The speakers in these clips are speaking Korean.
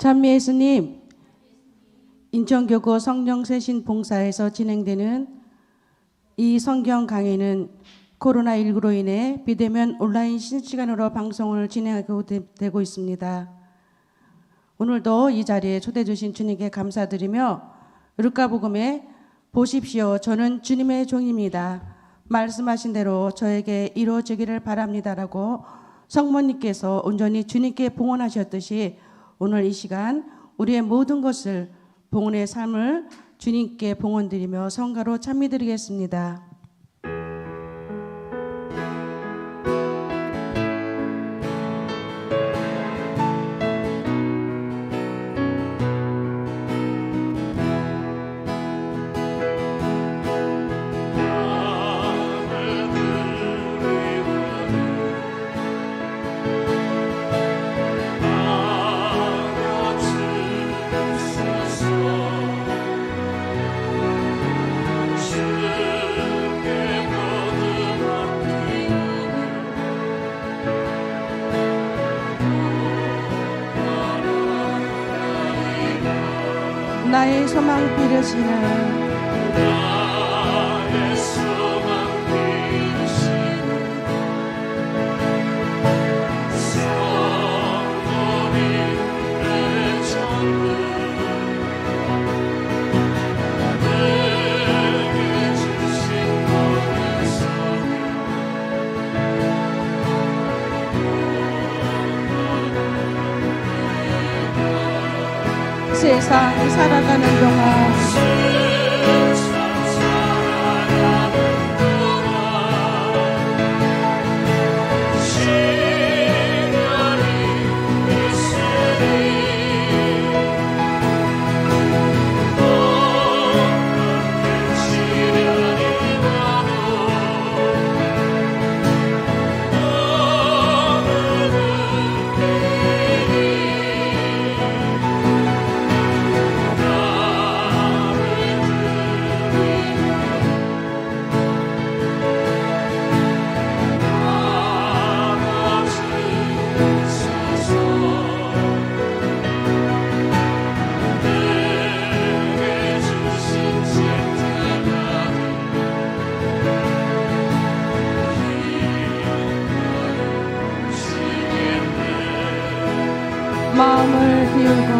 찬미 예수님, 인천교구 성령세신 봉사에서 진행되는 이 성경 강의는 코로나19로 인해 비대면 온라인 실시간으로 방송을 진행하고 되고 있습니다. 오늘도 이 자리에 초대해 주신 주님께 감사드리며 루카복음에 보십시오, 저는 주님의 종입니다, 말씀하신 대로 저에게 이루어지기를 바랍니다라고 성모님께서 온전히 주님께 봉헌하셨듯이 오늘 이 시간 우리의 모든 것을 봉헌의 삶을 주님께 봉헌드리며 성가로 찬미드리겠습니다. 나의 소망 빌으시는 세상 살아가는 동안 마음을 비우고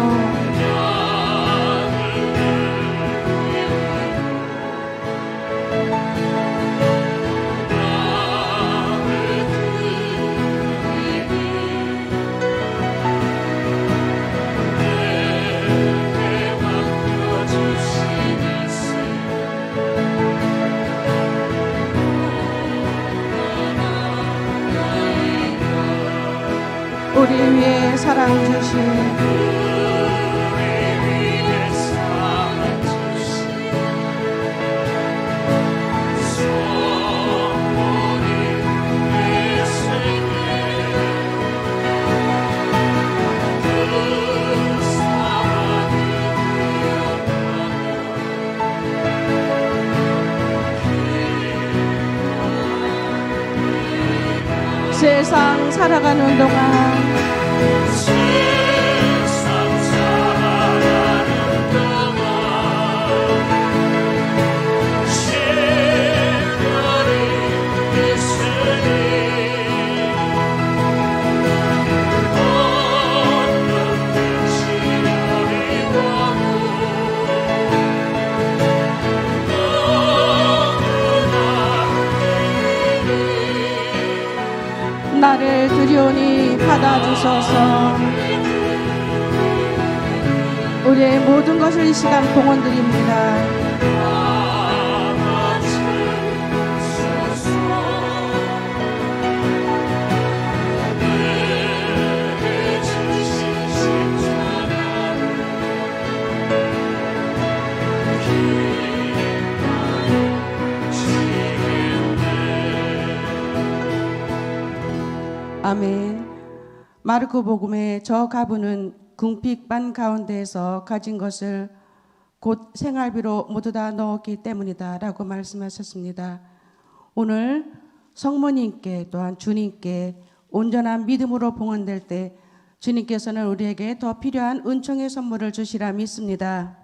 우리 위에 사랑 주신 세상 살아가는 동안 시온이 받아주소서. 우리의 모든 것을 이 시간 봉헌드립니다. 아멘. 마르코복음의 저 가부는 궁핍반 가운데에서 가진 것을 곧 생활비로 모두 다 넣었기 때문이다 라고 말씀하셨습니다. 오늘 성모님께 또한 주님께 온전한 믿음으로 봉헌될 때 주님께서는 우리에게 더 필요한 은총의 선물을 주시라 믿습니다.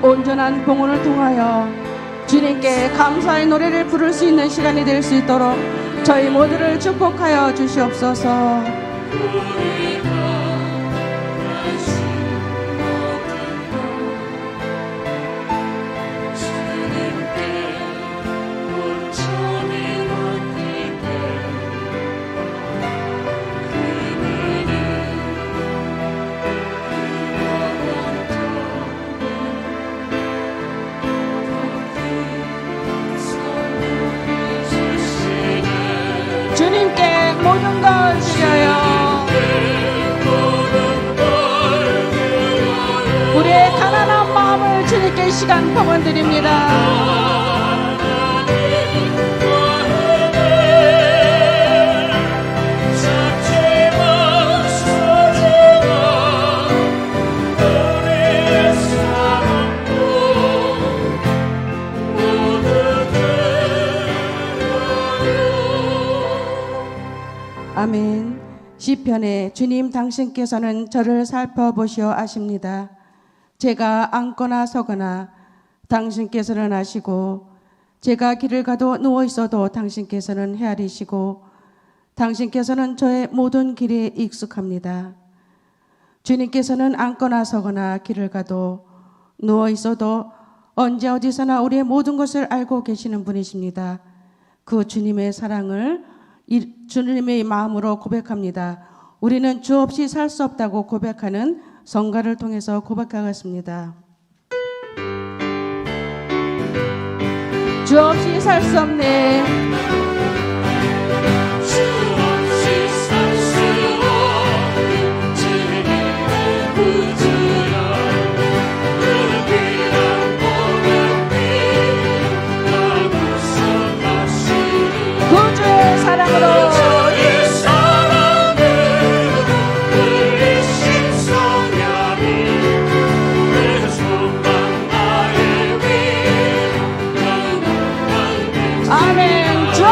온전한 봉헌을 통하여 주님께 감사의 노래를 부를 수 있는 시간이 될 수 있도록 저희 모두를 축복하여 주시옵소서. 주님께 모든 걸 드려요. 우리의 가난한 마음을 주님께 이 시간 봉헌드립니다. 아멘. 시편에 주님 당신께서는 저를 살펴보시어 아십니다. 제가 앉거나 서거나 당신께서는 아시고 제가 길을 가도 누워 있어도 당신께서는 헤아리시고 당신께서는 저의 모든 길에 익숙합니다. 주님께서는 앉거나 서거나 길을 가도 누워 있어도 언제 어디서나 우리의 모든 것을 알고 계시는 분이십니다. 그 주님의 사랑을 주님의 마음으로 고백합니다. 우리는 주 없이 살 수 없다고 고백하는 성가를 통해서 고백하겠습니다. 주 없이 살 수 없네. 구주의 사랑으로 아멘. 주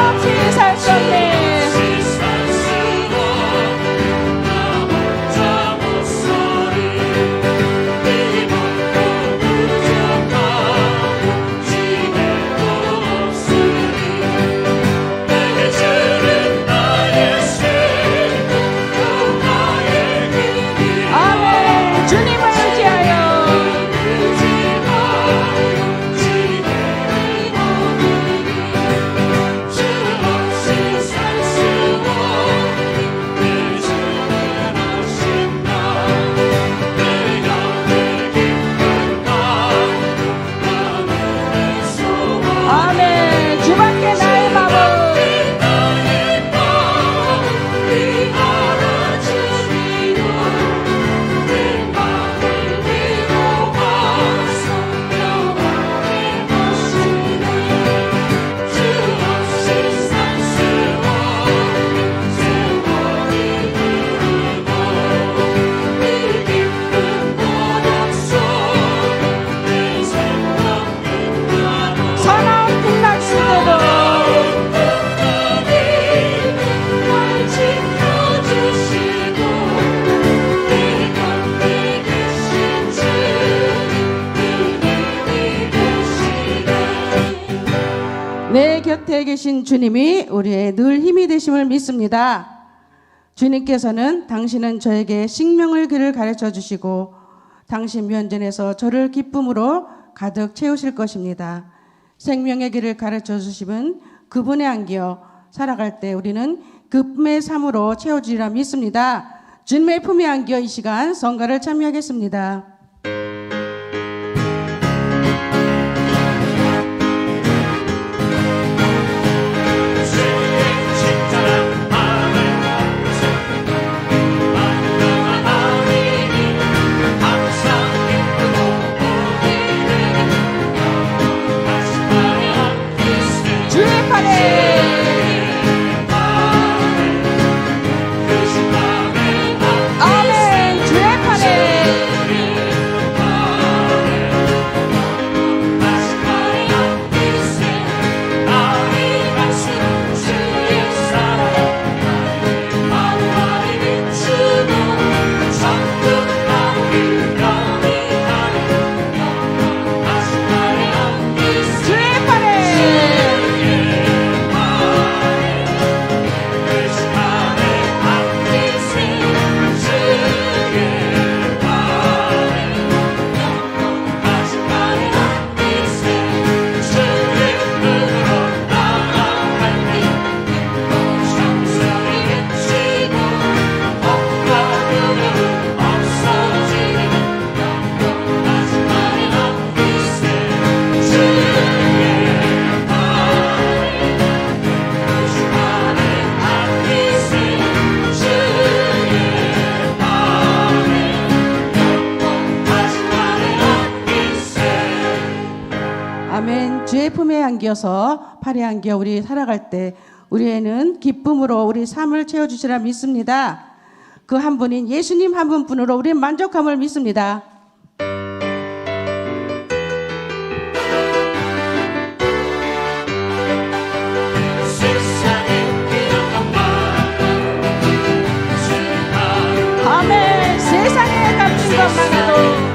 가운데 계신 주님이 우리의 늘 힘이 되심을 믿습니다. 주님께서는 당신은 저에게 생명의 길을 가르쳐 주시고 당신 면전에서 저를 기쁨으로 가득 채우실 것입니다. 생명의 길을 가르쳐 주시면 그분의 안기어 살아갈 때 우리는 기쁨의 삶으로 채워주리라 믿습니다. 주님의 품에 안겨 이 시간 성가를 참여하겠습니다. 아멘. 주의 품에 안겨서 팔에 안겨 우리 살아갈 때 우리에는 기쁨으로 우리 삶을 채워주시라 믿습니다. 그 한 분인 예수님 한 분뿐으로 우리 만족함을 믿습니다. 아멘. 세상에 값진 것 많아도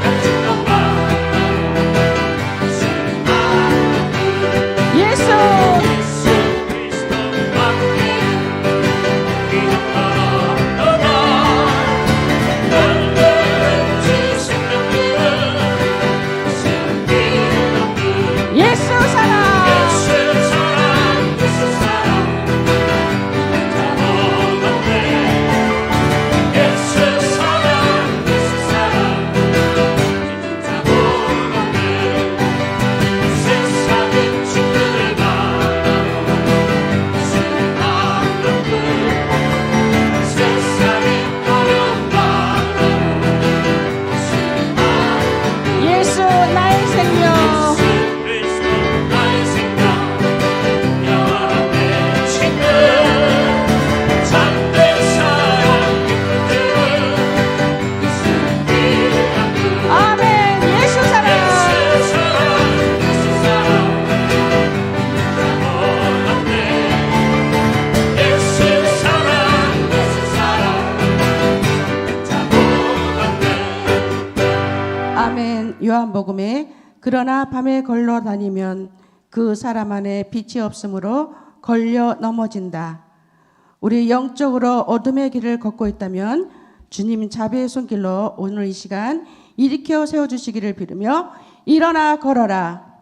요한복음에 그러나 밤에 걸러 다니면 그 사람 안에 빛이 없으므로 걸려 넘어진다. 우리 영적으로 어둠의 길을 걷고 있다면 주님 자비의 손길로 오늘 이 시간 일으켜 세워주시기를 빌으며 일어나 걸어라.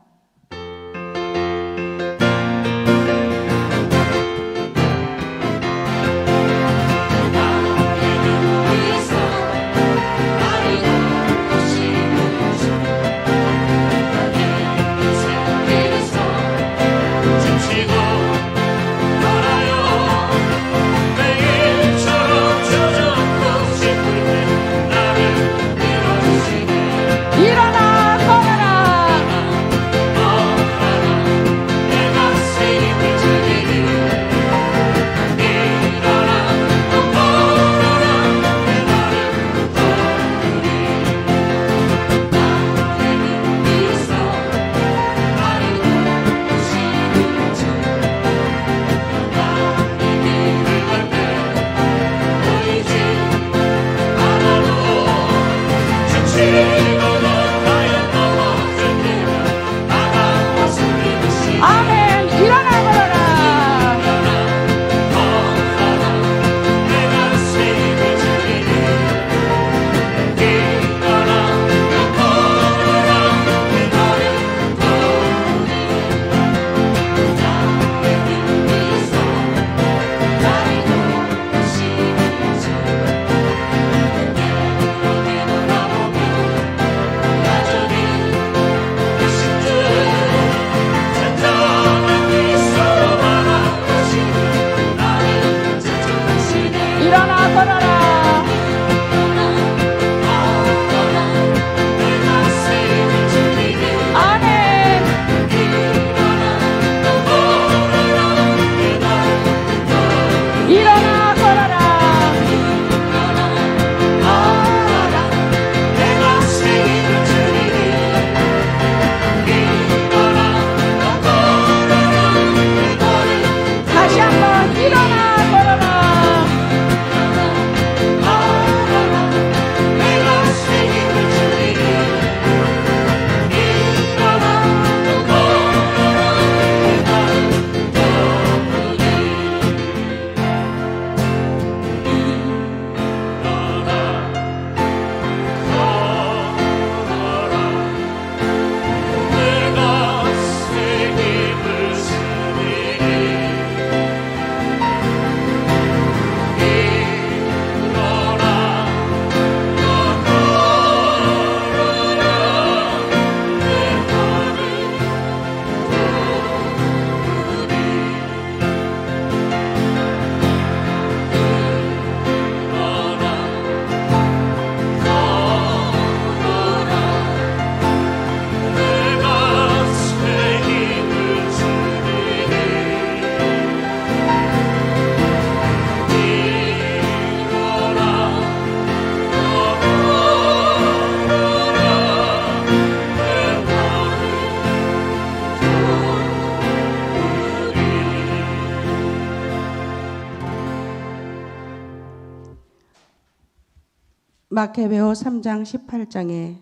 마케베오 3장 18장에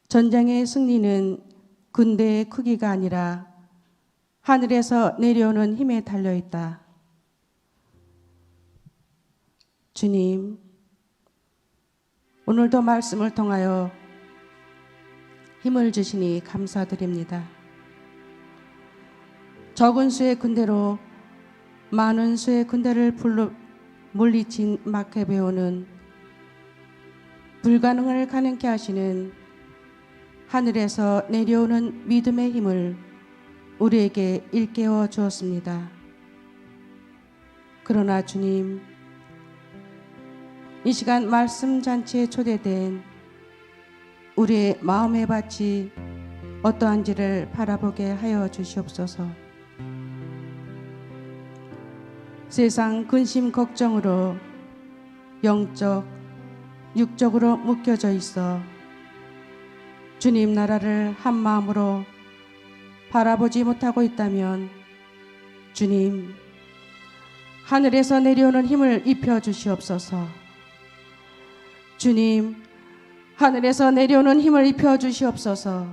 전쟁의 승리는 군대의 크기가 아니라 하늘에서 내려오는 힘에 달려 있다. 주님, 오늘도 말씀을 통하여 힘을 주시니 감사드립니다. 적은 수의 군대로 많은 수의 군대를 물리친 마케베오는 불가능을 가능케 하시는 하늘에서 내려오는 믿음의 힘을 우리에게 일깨워 주었습니다. 그러나 주님, 이 시간 말씀 잔치에 초대된 우리의 마음의 밭이 어떠한지를 바라보게 하여 주시옵소서. 세상 근심 걱정으로 영적, 육적으로 묶여져 있어 주님 나라를 한 마음으로 바라보지 못하고 있다면 주님, 하늘에서 내려오는 힘을 입혀 주시옵소서. 주님, 하늘에서 내려오는 힘을 입혀 주시옵소서.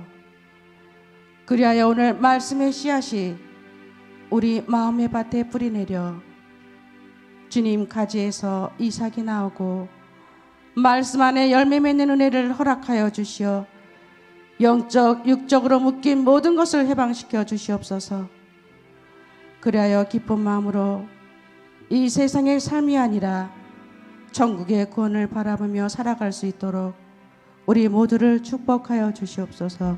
그리하여 오늘 말씀의 씨앗이 우리 마음의 밭에 뿌리내려 주님 가지에서 이삭이 나오고 말씀 안에 열매 맺는 은혜를 허락하여 주시어 영적, 육적으로 묶인 모든 것을 해방시켜 주시옵소서. 그리하여 기쁜 마음으로 이 세상의 삶이 아니라 천국의 구원을 바라보며 살아갈 수 있도록 우리 모두를 축복하여 주시옵소서.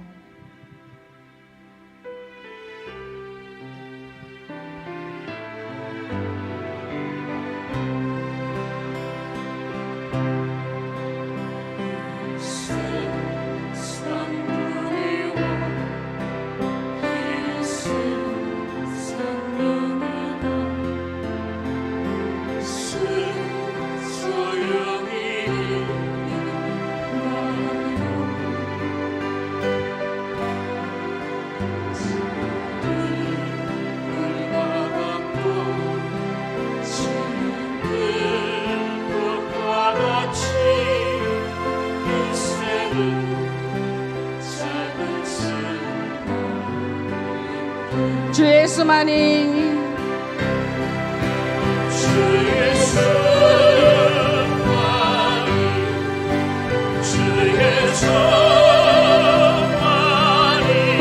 주 예수만이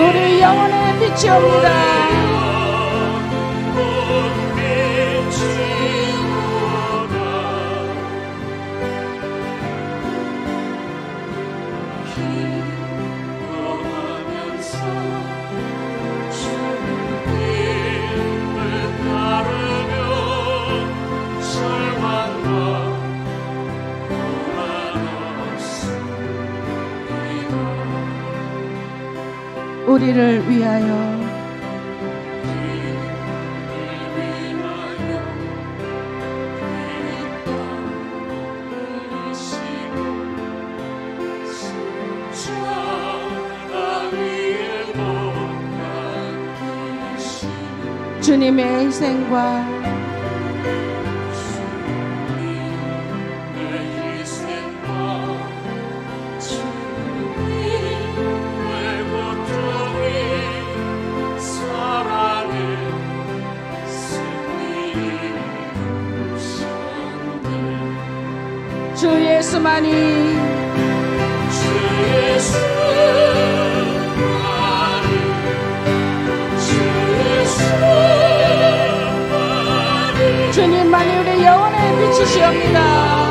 우리 영혼의 빛이옵니다. 우리를 위하여 주님의 희생과 주 예수만이 주님만이 우리 영혼의 빛이시옵니다.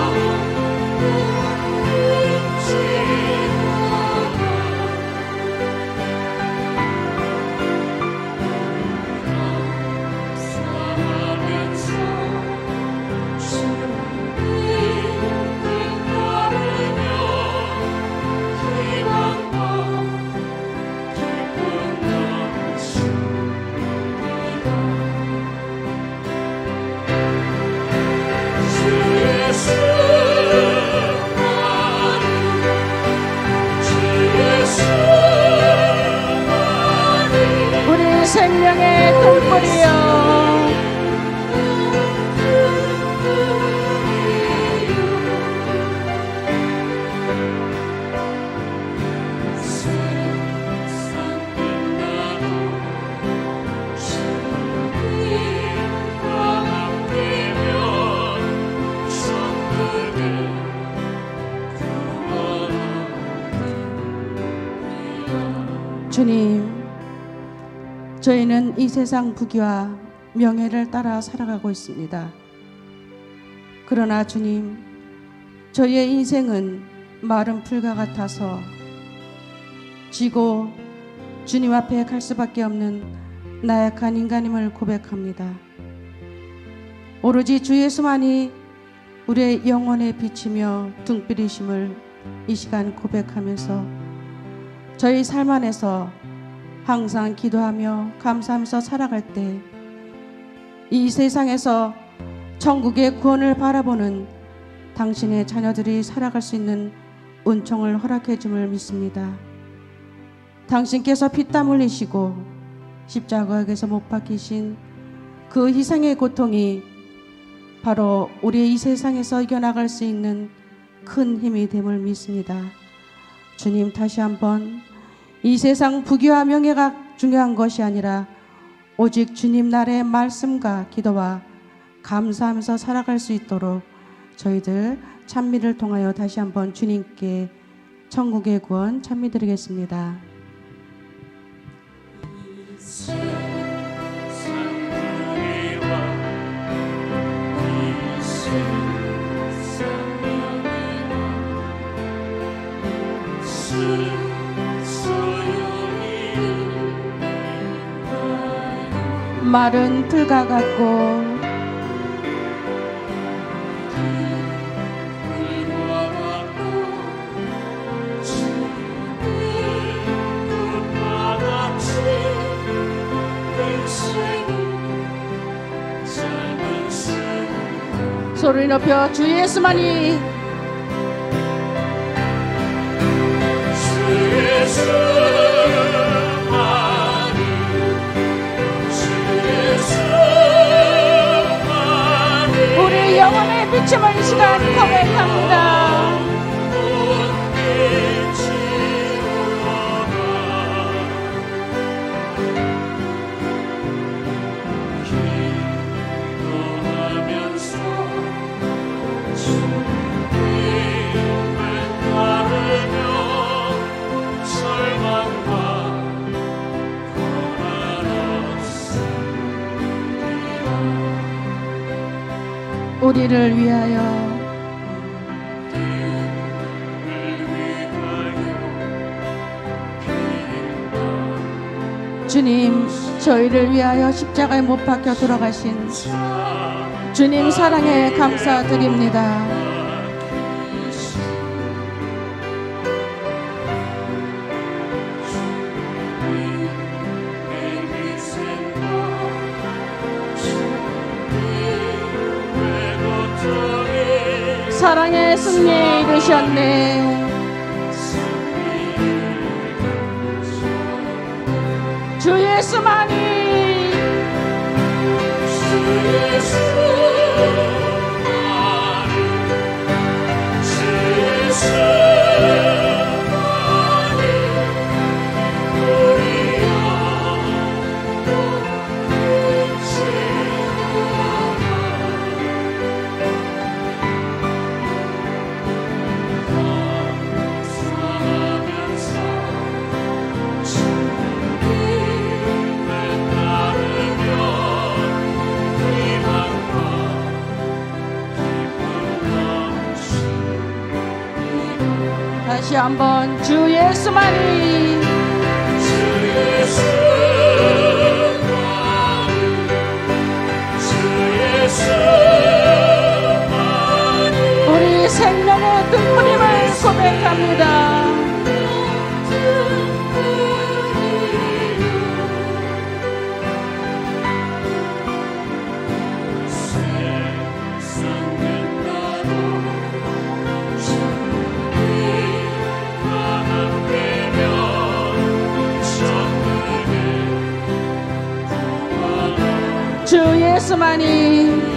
주님, 저희는 이 세상 부귀와 명예를 따라 살아가고 있습니다. 그러나 주님, 저희의 인생은 마른 풀과 같아서 지고 주님 앞에 갈 수밖에 없는 나약한 인간임을 고백합니다. 오로지 주 예수만이 우리의 영혼의 빛이며 등불이심을 이 시간 고백하면서 저희 삶 안에서 항상 기도하며 감사하면서 살아갈 때 이 세상에서 천국의 구원을 바라보는 당신의 자녀들이 살아갈 수 있는 은총을 허락해 줌을 믿습니다. 당신께서 피땀 흘리시고 십자가에서 못 박히신 그 희생의 고통이 바로 우리의 이 세상에서 이겨나갈 수 있는 큰 힘이 됨을 믿습니다. 주님, 다시 한번 이 세상 부귀와 명예가 중요한 것이 아니라 오직 주님 나라의 말씀과 기도와 감사하면서 살아갈 수 있도록 저희들 찬미를 통하여 다시 한번 주님께 천국의 구원 찬미드리겠습니다. 마른 풀과 같고 소리 높여 주 예수만이 우리 영혼의 빛임을 이 시간 고백합니다. 우리를 위하여 주님, 저희를 위하여 십자가에 못 박혀 돌아가신 주님 사랑에 감사드립니다. 사랑의 승리에 이르셨네. 주 예수만이 다시 한번 주 예수만이 우리 생명의 등불임을 고백합니다. 주 예수만이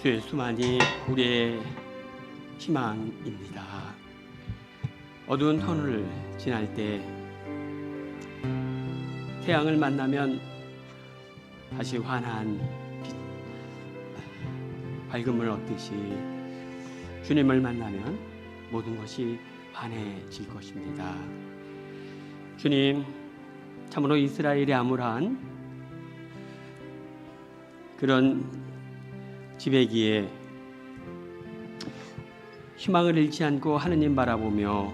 주 예수만이 우리의 희망입니다. 어두운 터널을 지날 때 태양을 만나면 다시 환한 빛, 밝음을 얻듯이 주님을 만나면 모든 것이 환해질 것입니다. 주님, 참으로 이스라엘의 암울한 그런 지배기에 희망을 잃지 않고 하느님 바라보며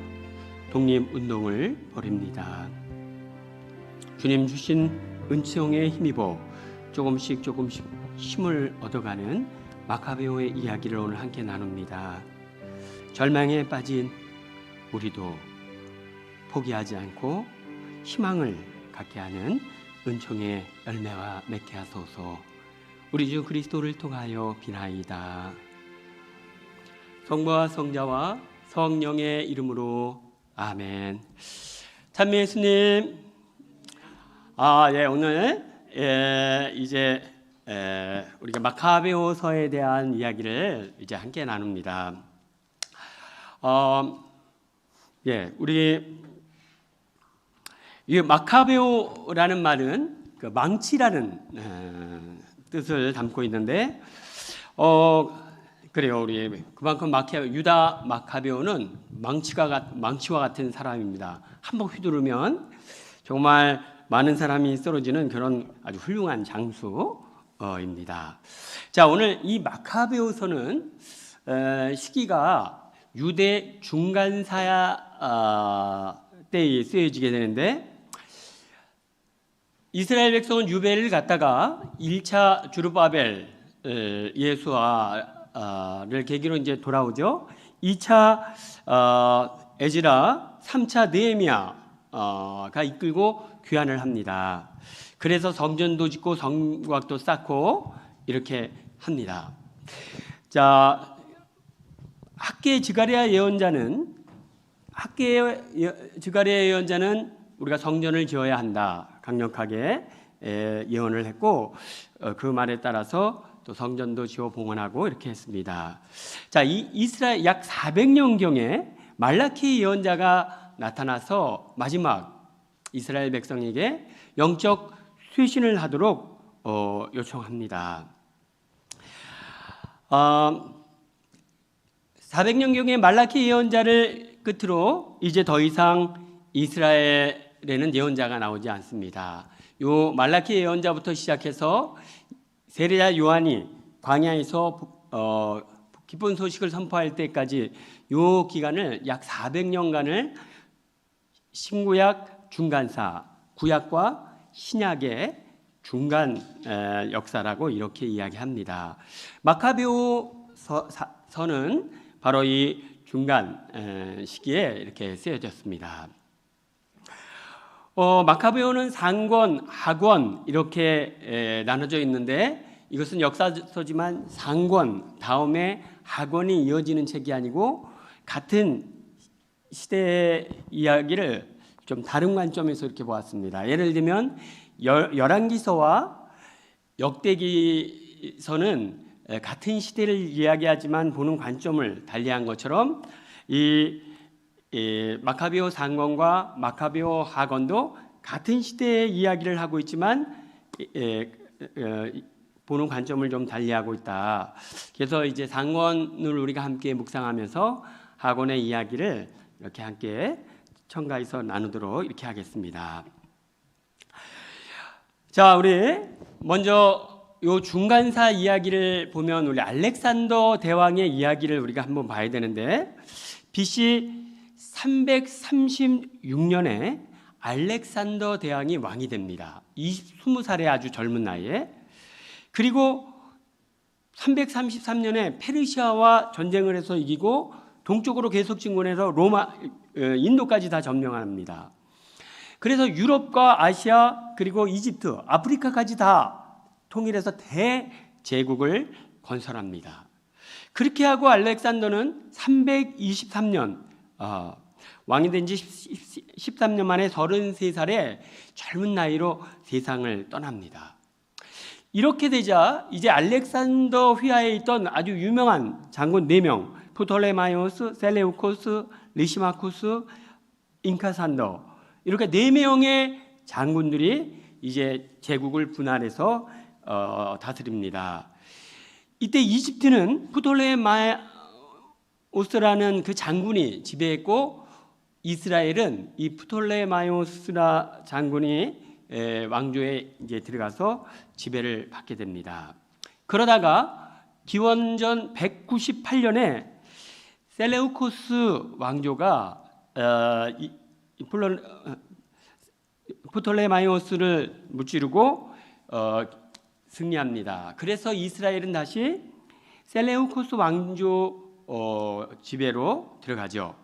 독립운동을 벌입니다. 주님 주신 은총에 힘입어 조금씩 힘을 얻어가는 마카베오의 이야기를 오늘 함께 나눕니다. 절망에 빠진 우리도 포기하지 않고 희망을 갖게 하는 은총의 열매와 맺게 하소서. 우리 주 그리스도를 통하여 비나이다. 성부와 성자와 성령의 이름으로 아멘. 찬미 예수님. 오늘 이제 우리가 마카베오서에 대한 이야기를 이제 함께 나눕니다. 우리 이 마카베오라는 말은 그 망치라는 뜻을 담고 있는데, 그래요. 우리 그만큼 유다 마카베오는 망치와 같은 사람입니다. 한번 휘두르면 정말 많은 사람이 쓰러지는 그런 아주 훌륭한 장수입니다. 자, 오늘 이 마카베오서는 시기가 유대 중간사 때에 쓰여지게 되는데, 이스라엘 백성은 유배를 갔다가 1차 주르바벨 예수아를 계기로 이제 돌아오죠. 2차 에즈라, 3차 느헤미야가 이끌고 귀환을 합니다. 그래서 성전도 짓고 성곽도 쌓고 이렇게 합니다. 자, 학계 지가랴 예언자는 우리가 성전을 지어야 한다, 강력하게 예언을 했고, 그 말에 따라서 또 성전도 지어 봉헌하고 이렇게 했습니다. 자, 이 이스라엘 약 400년경에 말라키 예언자가 나타나서 마지막 이스라엘 백성에게 영적 쇄신을 하도록 요청합니다. 400년경의 말라키 예언자를 끝으로 이제 더 이상 이스라엘에는 예언자가 나오지 않습니다. 요 말라키 예언자부터 시작해서 세례자 요한이 광야에서 기쁜 소식을 선포할 때까지 요 기간을 약 400년간을 신구약 중간사, 구약과 신약의 중간 역사라고 이렇게 이야기합니다. 마카베오서는 바로 이 중간 시기에 이렇게 쓰여졌습니다. 마카베오는 상권, 하권 이렇게 나눠져 있는데, 이것은 역사서지만 상권 다음에 하권이 이어지는 책이 아니고 같은 시대의 이야기를 좀 다른 관점에서 이렇게 보았습니다. 예를 들면 열왕기서와 역대기서는 같은 시대를 이야기하지만 보는 관점을 달리한 것처럼 이 마카베오 상권과 마카베오 하권도 같은 시대의 이야기를 하고 있지만 보는 관점을 좀 달리하고 있다. 그래서 이제 상권을 우리가 함께 묵상하면서 하권의 이야기를 이렇게 함께 첨가해서 나누도록 이렇게 하겠습니다. 자, 우리 먼저 요 중간사 이야기를 보면 우리 알렉산더 대왕의 이야기를 우리가 한번 봐야 되는데, BC 336년에 알렉산더 대왕이 왕이 됩니다. 20살의 아주 젊은 나이에. 그리고 333년에 페르시아와 전쟁을 해서 이기고 동쪽으로 계속 진군해서 인도까지 다 점령합니다. 그래서 유럽과 아시아 그리고 이집트, 아프리카까지 다 통일해서 대제국을 건설합니다. 그렇게 하고 알렉산더는 323년 왕이 된 지 13년 만에 33살에 젊은 나이로 세상을 떠납니다. 이렇게 되자 이제 알렉산더 휘하에 있던 아주 유명한 장군 4명, 프톨레마이오스, 셀레우코스, 리시마쿠스, 잉카산더, 이렇게 4명의 장군들이 이제 제국을 분할해서 다스립니다. 이때 이집트는 프톨레마이오스라는 그 장군이 지배했고, 이스라엘은 이 프톨레마이오스라 장군이 왕조에 이제 들어가서 지배를 받게 됩니다. 그러다가 기원전 198년에 셀레우코스 왕조가 프톨레마이오스를 무찌르고 승리합니다. 그래서 이스라엘은 다시 셀레우코스 왕조 지배로 들어가죠.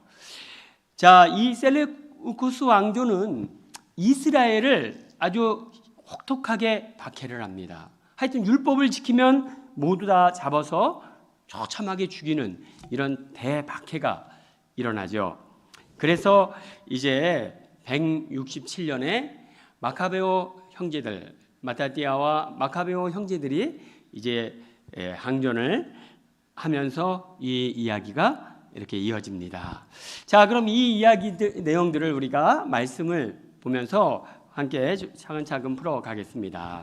자, 이 셀레우코스 왕조는 이스라엘을 아주 혹독하게 박해를 합니다. 하여튼 율법을 지키면 모두 다 잡아서 처참하게 죽이는 이런 대박해가 일어나죠. 그래서 이제 167년에 마카베오 형제들, 마타디아와 마카베오 형제들이 이제 항전을 하면서 이 이야기가 이렇게 이어집니다. 자, 그럼 이 이야기 내용들을 우리가 말씀을 보면서 함께 차근차근 풀어가겠습니다.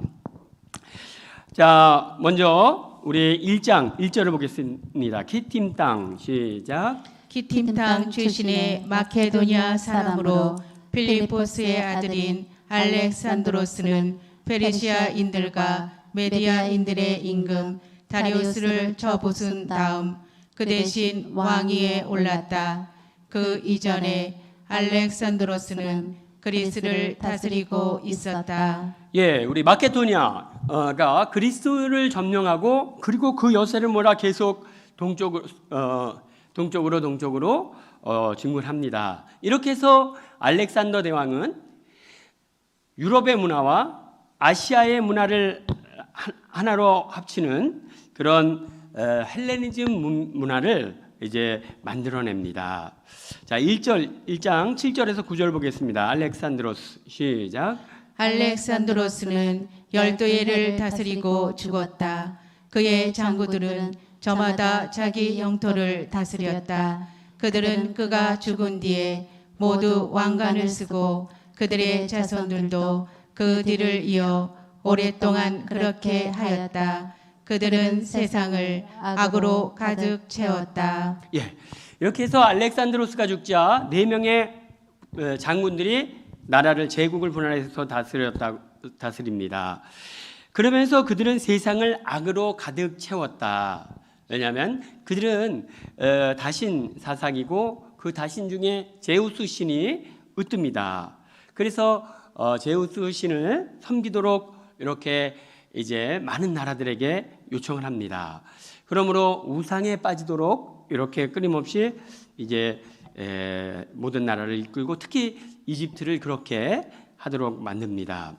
자, 먼저 우리 1장 1절을 보겠습니다. 키팀 땅, 시작. 키팀 땅 출신의 마케도니아 사람으로 필리포스의 아들인 알렉산드로스는 페르시아인들과 메디아인들의 임금 다리우스를 쳐부순 다음 그 대신 왕위에 올랐다. 그 이전에 알렉산드로스는 그리스를 다스리고 있었다. 예, 우리 마케도니아가 그리스를 점령하고 그리고 그 여세를 몰아 계속 동쪽으로 진군합니다. 이렇게 해서 알렉산더 대왕은 유럽의 문화와 아시아의 문화를 하나로 합치는 그런 헬레니즘 문화를 이제 만들어냅니다. 자, 1장 7절에서 9절 보겠습니다. 알렉산드로스, 시작. 알렉산드로스는 12해를 다스리고 죽었다. 그의 장구들은 저마다 자기 영토를 다스렸다. 그들은 그가 죽은 뒤에 모두 왕관을 쓰고 그들의 자손들도 그 뒤를 이어 오랫동안 그렇게 하였다. 그들은 세상을 악으로 가득 채웠다. 예, 이렇게 해서 알렉산드로스가 죽자 4명의 장군들이 나라를 제국을 분할해서 다스립니다. 그러면서 그들은 세상을 악으로 가득 채웠다. 왜냐하면 그들은 다신 사상이고 그 다신 중에 제우스 신이 으뜸이다. 그래서 제우스 신을 섬기도록 이렇게 이제 많은 나라들에게 요청을 합니다. 그러므로 우상에 빠지도록 이렇게 끊임없이 이제 모든 나라를 이끌고 특히 이집트를 그렇게 하도록 만듭니다.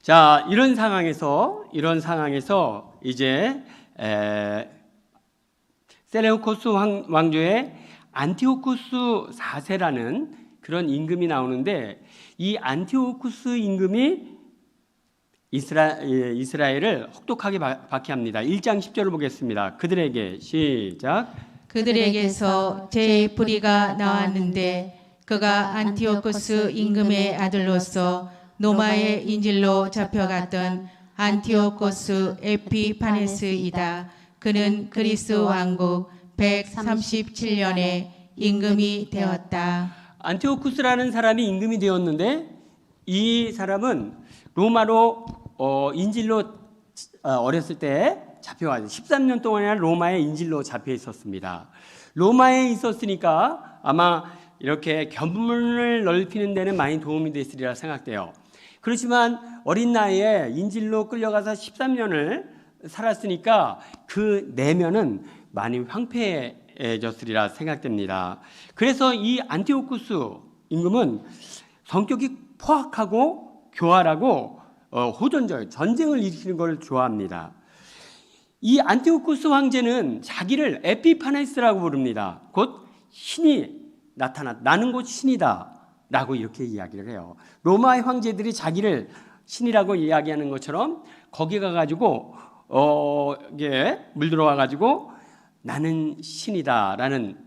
자, 이런 상황에서 이제 셀레우코스 왕조의 안티오쿠스 4세라는 그런 임금이 나오는데, 이 안티오쿠스 임금이 이스라엘을 혹독하게 박해합니다. 1장 10절을 보겠습니다. 그들에게, 시작. 그들에게서 제 뿌리가 나왔는데 그가 안티오쿠스 임금의 아들로서 노마의 인질로 잡혀갔던 안티오코스 에피파네스이다. 그는 그리스 왕국 137년에 임금이 되었다. 안티오쿠스라는 사람이 임금이 되었는데, 이 사람은 로마로 인질로 어렸을 때 잡혀가지고 13년 동안이나 로마에 인질로 잡혀 있었습니다. 로마에 있었으니까 아마 이렇게 견문을 넓히는 데는 많이 도움이 됐으리라 생각돼요. 그렇지만 어린 나이에 인질로 끌려가서 13년을 살았으니까 그 내면은 많이 황폐해졌으리라 생각됩니다. 그래서 이 안티오쿠스 임금은 성격이 포악하고 교활하고 호전적, 전쟁을 일으키는 걸 좋아합니다. 이 안티오쿠스 황제는 자기를 에피파네스라고 부릅니다. 곧 신이 나는 곧 신이다 라고 이렇게 이야기를 해요. 로마의 황제들이 자기를 신이라고 이야기하는 것처럼 거기 가가지고 이게 물들어와 가지고 나는 신이다라는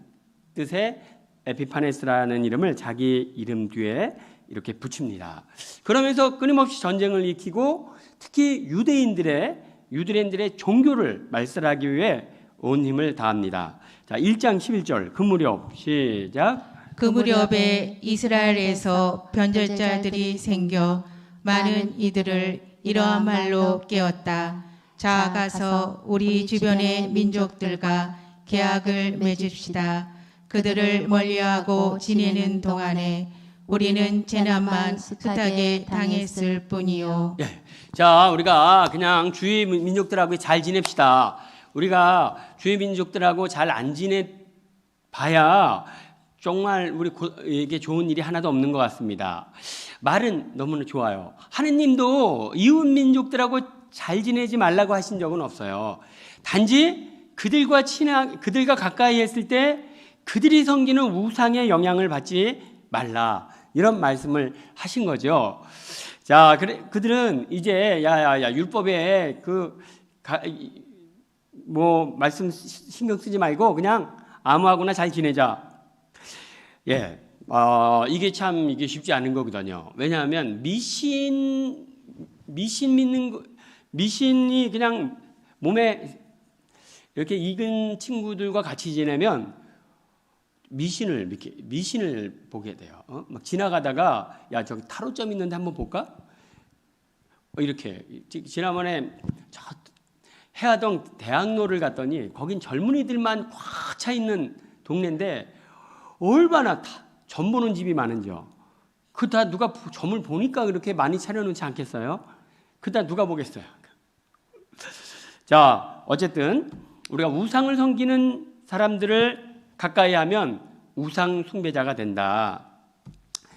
뜻의 에피파네스라는 이름을 자기 이름 뒤에 이렇게 붙입니다. 그러면서 끊임없이 전쟁을 일으키고 특히 유대인들의 종교를 말살하기 위해 온 힘을 다합니다. 자, 1장 11절 그 무렵 시작. 그 무렵에 이스라엘에서 변절자들이 생겨 많은 이들을 이러한 말로 깨웠다. 자아가서 우리 주변의 민족들과 계약을 맺읍시다. 그들을 멀리하고 지내는 동안에 우리는 재난만 숱하게 당했을 뿐이요. 예. 자, 우리가 그냥 주위 민족들하고 잘 지냅시다. 우리가 주위 민족들하고 잘 안 지내봐야 정말 이게 좋은 일이 하나도 없는 것 같습니다. 말은 너무나 좋아요. 하느님도 이웃 민족들하고 잘 지내지 말라고 하신 적은 없어요. 단지 그들과 가까이 했을 때 그들이 섬기는 우상의 영향을 받지 말라, 이런 말씀을 하신 거죠. 자, 그들은 이제 율법에 말씀 신경 쓰지 말고 그냥 아무하고나 잘 지내자. 예, 이게 쉽지 않은 거거든요. 왜냐하면 미신이 그냥 몸에 이렇게 익은 친구들과 같이 지내면 미신을 보게 돼요. 막 지나가다가 야, 저기 타로점 있는데 한번 볼까? 이렇게 지난번에 저 해화동 대학로를 갔더니 거긴 젊은이들만 꽉 차 있는 동네인데 얼마나 점 보는 집이 많은지요. 그 다 누가 점을 보니까 그렇게 많이 차려놓지 않겠어요? 그 다 누가 보겠어요? 자, 어쨌든 우리가 우상을 섬기는 사람들을 가까이 하면 우상 숭배자가 된다.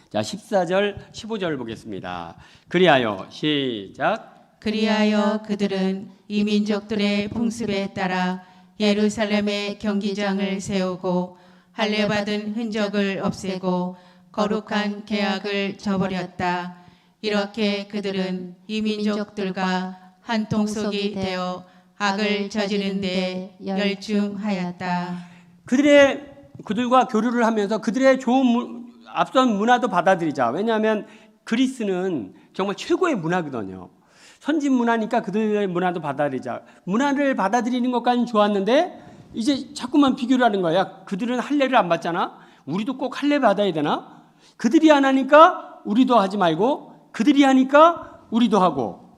자, 14절, 15절 보겠습니다. 그리하여 시작. 그리하여 그들은 이 민족들의 풍습에 따라 예루살렘에 경기장을 세우고 할례 받은 흔적을 없애고 거룩한 계약을 저버렸다. 이렇게 그들은 이 민족들과 한 통속이 되어 악을 저지른 데 열중하였다. 그들과 교류를 하면서 그들의 좋은 앞선 문화도 받아들이자. 왜냐하면 그리스는 정말 최고의 문화거든요. 선진 문화니까 그들의 문화도 받아들이자. 문화를 받아들이는 것까지는 좋았는데 이제 자꾸만 비교를 하는 거야. 그들은 할례를 안 받잖아. 우리도 꼭 할례 받아야 되나? 그들이 안 하니까 우리도 하지 말고, 그들이 하니까 우리도 하고,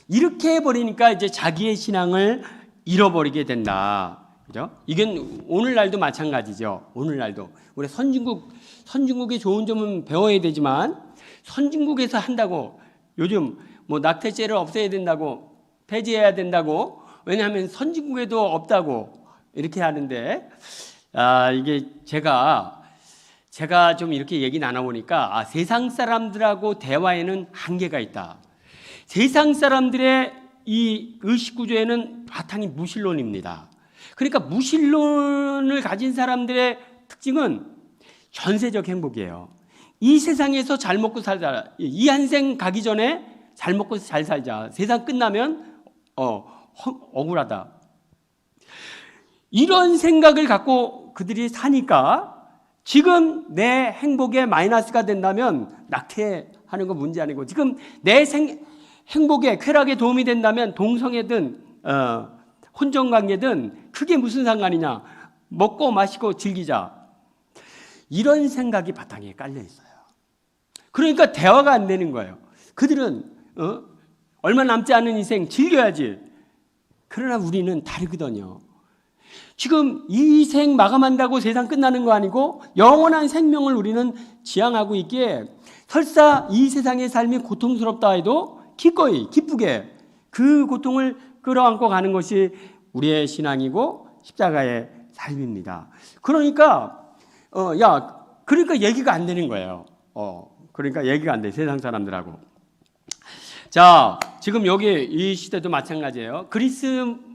이렇게 해버리니까 이제 자기의 신앙을 잃어버리게 된다. 그죠? 이건 오늘날도 마찬가지죠. 오늘날도 우리 선진국의 좋은 점은 배워야 되지만, 선진국에서 한다고 요즘 낙태죄를 없애야 된다고, 폐지해야 된다고, 왜냐하면 선진국에도 없다고 이렇게 하는데, 이게 제가 좀 이렇게 얘기 나눠보니까 세상 사람들하고 대화에는 한계가 있다. 세상 사람들의 이 의식구조에는 바탕이 무신론입니다. 그러니까 무신론을 가진 사람들의 특징은 전세적 행복이에요. 이 세상에서 잘 먹고 살자. 이 한 생 가기 전에 잘 먹고 잘 살자. 세상 끝나면 억울하다. 이런 생각을 갖고 그들이 사니까 지금 내 행복에 마이너스가 된다면 낙태하는 거 문제 아니고, 지금 내 행복에 쾌락에 도움이 된다면 동성애든 혼전관계든 그게 무슨 상관이냐. 먹고 마시고 즐기자. 이런 생각이 바탕에 깔려 있어요. 그러니까 대화가 안 되는 거예요. 그들은 얼마 남지 않은 인생 즐겨야지. 그러나 우리는 다르거든요. 지금 이 생 마감한다고 세상 끝나는 거 아니고 영원한 생명을 우리는 지향하고 있기에 설사 이 세상의 삶이 고통스럽다 해도 기꺼이 기쁘게 그 고통을 끌어안고 가는 것이 우리의 신앙이고 십자가의 삶입니다. 그러니까 얘기가 안 되는 거예요. 그러니까 얘기가 안 돼, 세상 사람들하고. 자, 지금 여기 이 시대도 마찬가지예요. 그리스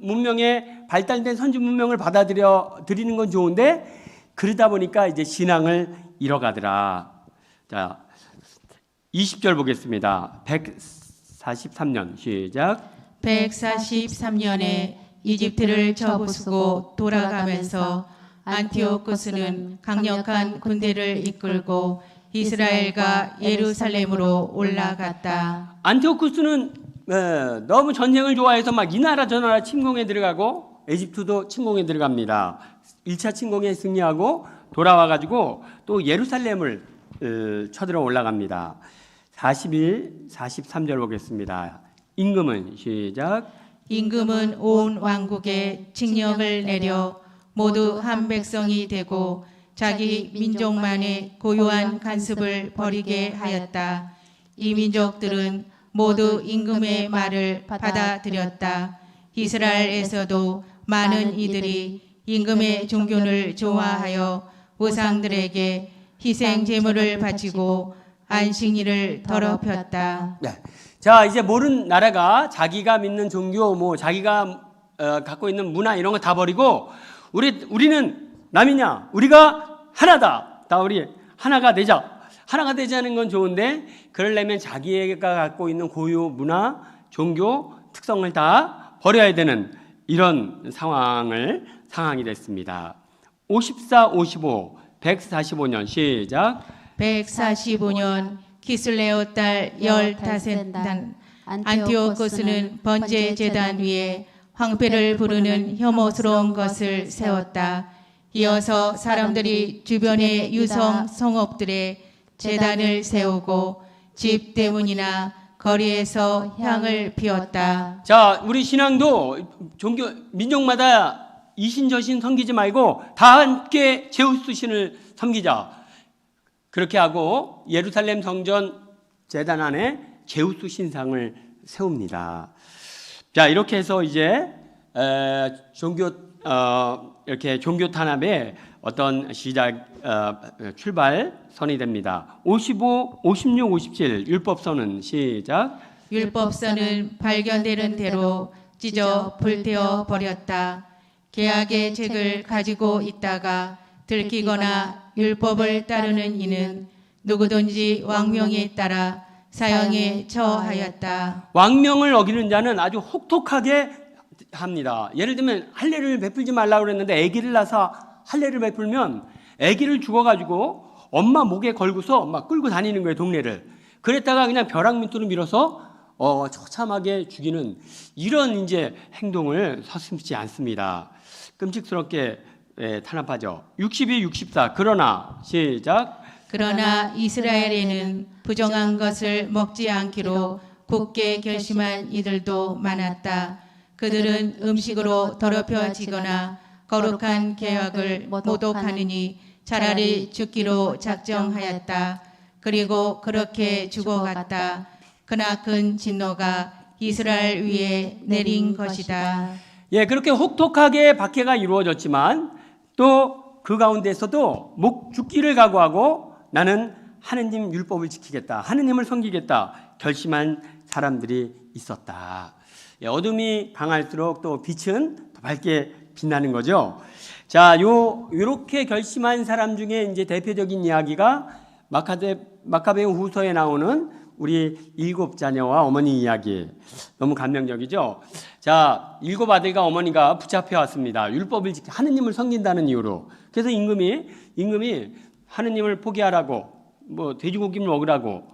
문명에 발달된 선진 문명을 받아들이는 건 좋은데 그러다 보니까 이제 신앙을 잃어가더라. 자, 20절 보겠습니다. 143년 시작. 143년에 이집트를 접으시고 돌아가면서 안티오쿠스는 강력한 군대를 이끌고 이스라엘과 예루살렘으로 올라갔다. 안티오쿠스는 너무 전쟁을 좋아해서 막 이 나라 저 나라 침공에 들어가고 에집트도 침공에 들어갑니다. 1차 침공에 승리하고 돌아와가지고 또 예루살렘을 쳐들어 올라갑니다. 41, 43절 보겠습니다. 임금은 시작. 임금은 온 왕국에 칙령을 내려 모두 한 백성이 되고 자기 민족만의 고유한 간습을 버리게 하였다. 이 민족들은 모두 임금의 말을 받아들였다. 이스라엘에서도 많은 이들이 임금의 종교를 좋아하여 우상들에게 희생 제물을 바치고 안식일을 더럽혔다. 네. 자, 이제 모든 나라가 자기가 믿는 종교, 뭐 자기가 갖고 있는 문화 이런 거 다 버리고 우리는 남이냐? 우리가 하나다. 다 우리 하나가 되자. 하나가 되자는 건 좋은데 그러려면 자기가 갖고 있는 고유 문화, 종교, 특성을 다 버려야 되는 이런 상황이 됐습니다. 54, 55, 145년 시작. 145년 기슬레오 딸 15단 안티오코스는 번제 제단 위에 황폐를 부르는 혐오스러운 것을 세웠다. 이어서 사람들이 주변의 유성 성읍들에 제단을 세우고 집 대문이나 거리에서 향을 피웠다. 자, 우리 신앙도 종교 민족마다 이신저신 섬기지 말고 다 함께 제우스 신을 섬기자. 그렇게 하고 예루살렘 성전 제단 안에 제우스 신상을 세웁니다. 자, 이렇게 해서 이제 이렇게 종교 탄압의 어떤 출발선이 됩니다. 55, 56, 57 율법서는 시작. 율법서는 발견되는 대로 찢어 불태워 버렸다. 계약의 책을 가지고 있다가 들키거나 율법을 따르는 이는 누구든지 왕명에 따라 사형에 처하였다. 왕명을 어기는 자는 아주 혹독하게 합니다. 예를 들면 할례를 베풀지 말라고 그랬는데 아기를 낳아서 할례를 베풀면 아기를 죽어가지고 엄마 목에 걸고서 막 끌고 다니는 거예요, 동네를. 그랬다가 그냥 벼락 밑으로 밀어서 처참하게 죽이는 이런 이제 행동을 서슴지 않습니다. 끔찍스럽게 탄압하죠. 62, 64 그러나 시작. 그러나 이스라엘에는 부정한 것을 먹지 않기로 굳게 결심한 이들도 많았다. 그들은 음식으로 더럽혀지거나 거룩한 계약을 모독하느니 차라리 죽기로 작정하였다. 그리고 그렇게 죽어갔다. 그나큰 진노가 이스라엘 위에 내린 것이다. 예, 그렇게 혹독하게 박해가 이루어졌지만 또 그 가운데서도 죽기를 각오하고 나는 하느님 율법을 지키겠다, 하느님을 섬기겠다 결심한 사람들이 있었다. 예, 어둠이 강할수록 또 빛은 더 밝게 빛나는 거죠. 자, 요렇게 결심한 사람 중에 이제 대표적인 이야기가 마카베오 후서에 나오는 우리 7 자녀와 어머니 이야기. 너무 감명적이죠. 자, 7 아들과 어머니가 붙잡혀 왔습니다. 율법을 하느님을 섬긴다는 이유로. 그래서 임금이 하느님을 포기하라고, 뭐 돼지고기를 먹으라고,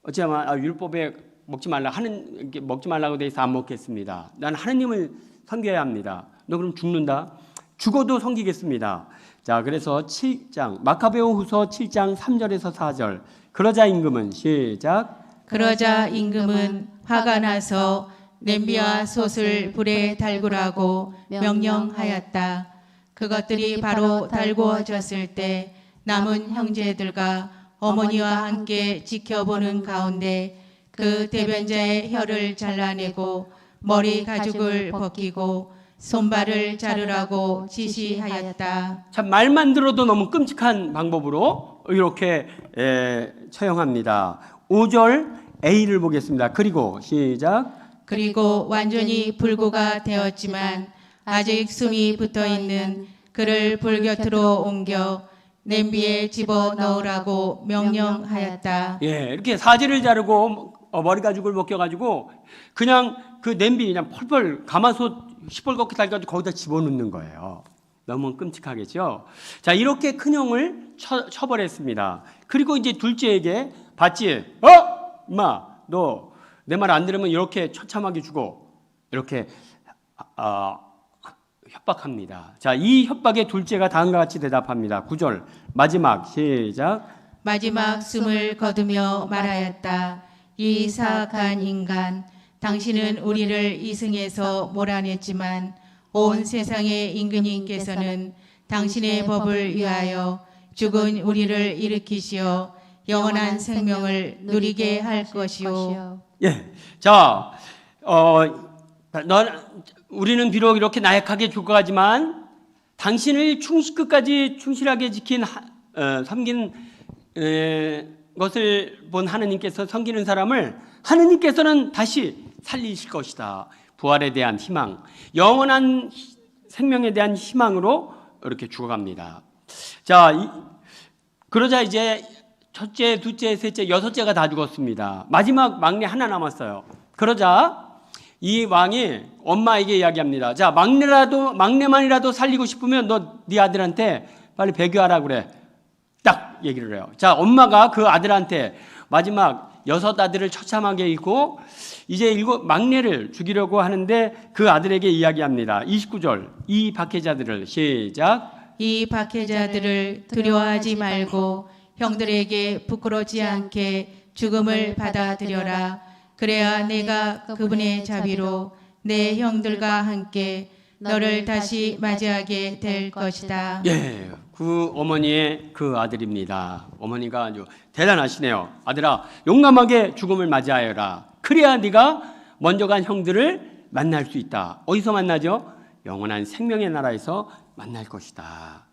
어쩌면 율법에 먹지 말라고 돼 있어 안 먹겠습니다. 난 하느님을 섬겨야 합니다. 너 그럼 죽는다. 죽어도 섬기겠습니다. 자, 그래서 7장 마카베오 후서 7장 3절에서 4절. 그러자 임금은 시작. 그러자 임금은 화가 나서 냄비와 솥을 불에 달구라고 명령하였다. 그것들이 바로 달구어졌을 때 남은 형제들과 어머니와 함께 지켜보는 가운데 그 대변자의 혀를 잘라내고 머리 가죽을 벗기고 손발을 자르라고 지시하였다. 참 말만 들어도 너무 끔찍한 방법으로 이렇게 처형합니다. 5절 A를 보겠습니다. 그리고 시작. 그리고 완전히 불구가 되었지만 아직 숨이 붙어있는 그를 불 곁으로 옮겨 냄비에 집어넣으라고 명령하였다. 예, 이렇게 사지를 자르고 머리 가죽을 벗겨가지고 그냥 그 냄비 그냥 펄펄 가마솥 시뻘겋게 달가지고 거기다 집어넣는 거예요. 너무 끔찍하겠죠. 자, 이렇게 큰 형을 처벌했습니다. 그리고 이제 둘째에게 봤지? 임마, 너 내 말 안 들으면 이렇게 처참하게 죽어. 이렇게 협박합니다. 자, 이 협박에 둘째가 다음과 같이 대답합니다. 9절 마지막 시작. 마지막 숨을 거두며 말하였다. 이 사악한 인간, 당신은 우리를 이승에서 몰아냈지만 온 세상의 임금님께서는 당신의 법을 위하여 죽은 우리를 일으키시어 영원한 생명을 누리게 할 것이요. 예, 자, 우리는 비록 이렇게 나약하게 죽어가지만 당신을 끝까지 충실하게 섬긴 것을 본 하느님께서 섬기는 사람을 하느님께서는 다시 살리실 것이다. 부활에 대한 희망, 영원한 생명에 대한 희망으로 이렇게 죽어갑니다. 자, 그러자 이제 첫째, 둘째, 셋째, 여섯째가 다 죽었습니다. 마지막 막내 하나 남았어요. 그러자 이 왕이 엄마에게 이야기합니다. 자, 막내만이라도 살리고 싶으면 너 네 아들한테 빨리 배교하라 그래. 딱 얘기를 해요. 자, 엄마가 그 아들한테 마지막 6 아들을 처참하게 잃고 이제 막내를 죽이려고 하는데 그 아들에게 이야기합니다. 29절 이 박해자들을 시작. 이 박해자들을 두려워하지 말고 형들에게 부끄러지 않게 죽음을 받아들여라. 그래야 내가 그분의 자비로 내 형들과 함께 너를 다시 맞이하게 될 것이다. 예, 그 어머니의 그 아들입니다. 어머니가 아주 대단하시네요. 아들아, 용감하게 죽음을 맞이하여라. 그래야 네가 먼저 간 형들을 만날 수 있다. 어디서 만나죠? 영원한 생명의 나라에서 만날 것이다.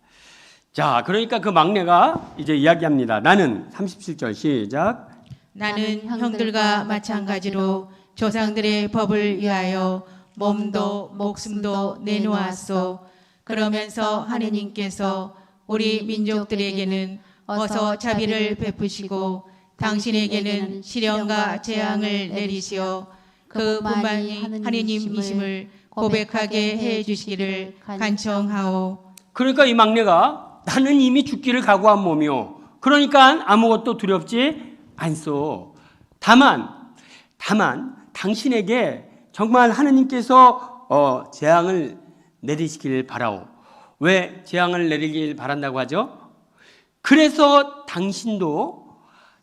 자, 그러니까 그 막내가 이제 이야기합니다. 나는 37절 시작. 나는 형들과 마찬가지로 조상들의 법을 위하여 몸도 목숨도 내놓았소. 그러면서 하느님께서 우리 민족들에게는 어서 자비를 베푸시고 당신에게는 시련과 재앙을 내리시어 그분만이 하느님이심을 고백하게 해주시기를 간청하오. 그러니까 이 막내가 나는 이미 죽기를 각오한 몸이오. 그러니까 아무것도 두렵지 않소. 다만 당신에게 정말 하느님께서 재앙을 내리시길 바라오. 왜 재앙을 내리길 바란다고 하죠? 그래서 당신도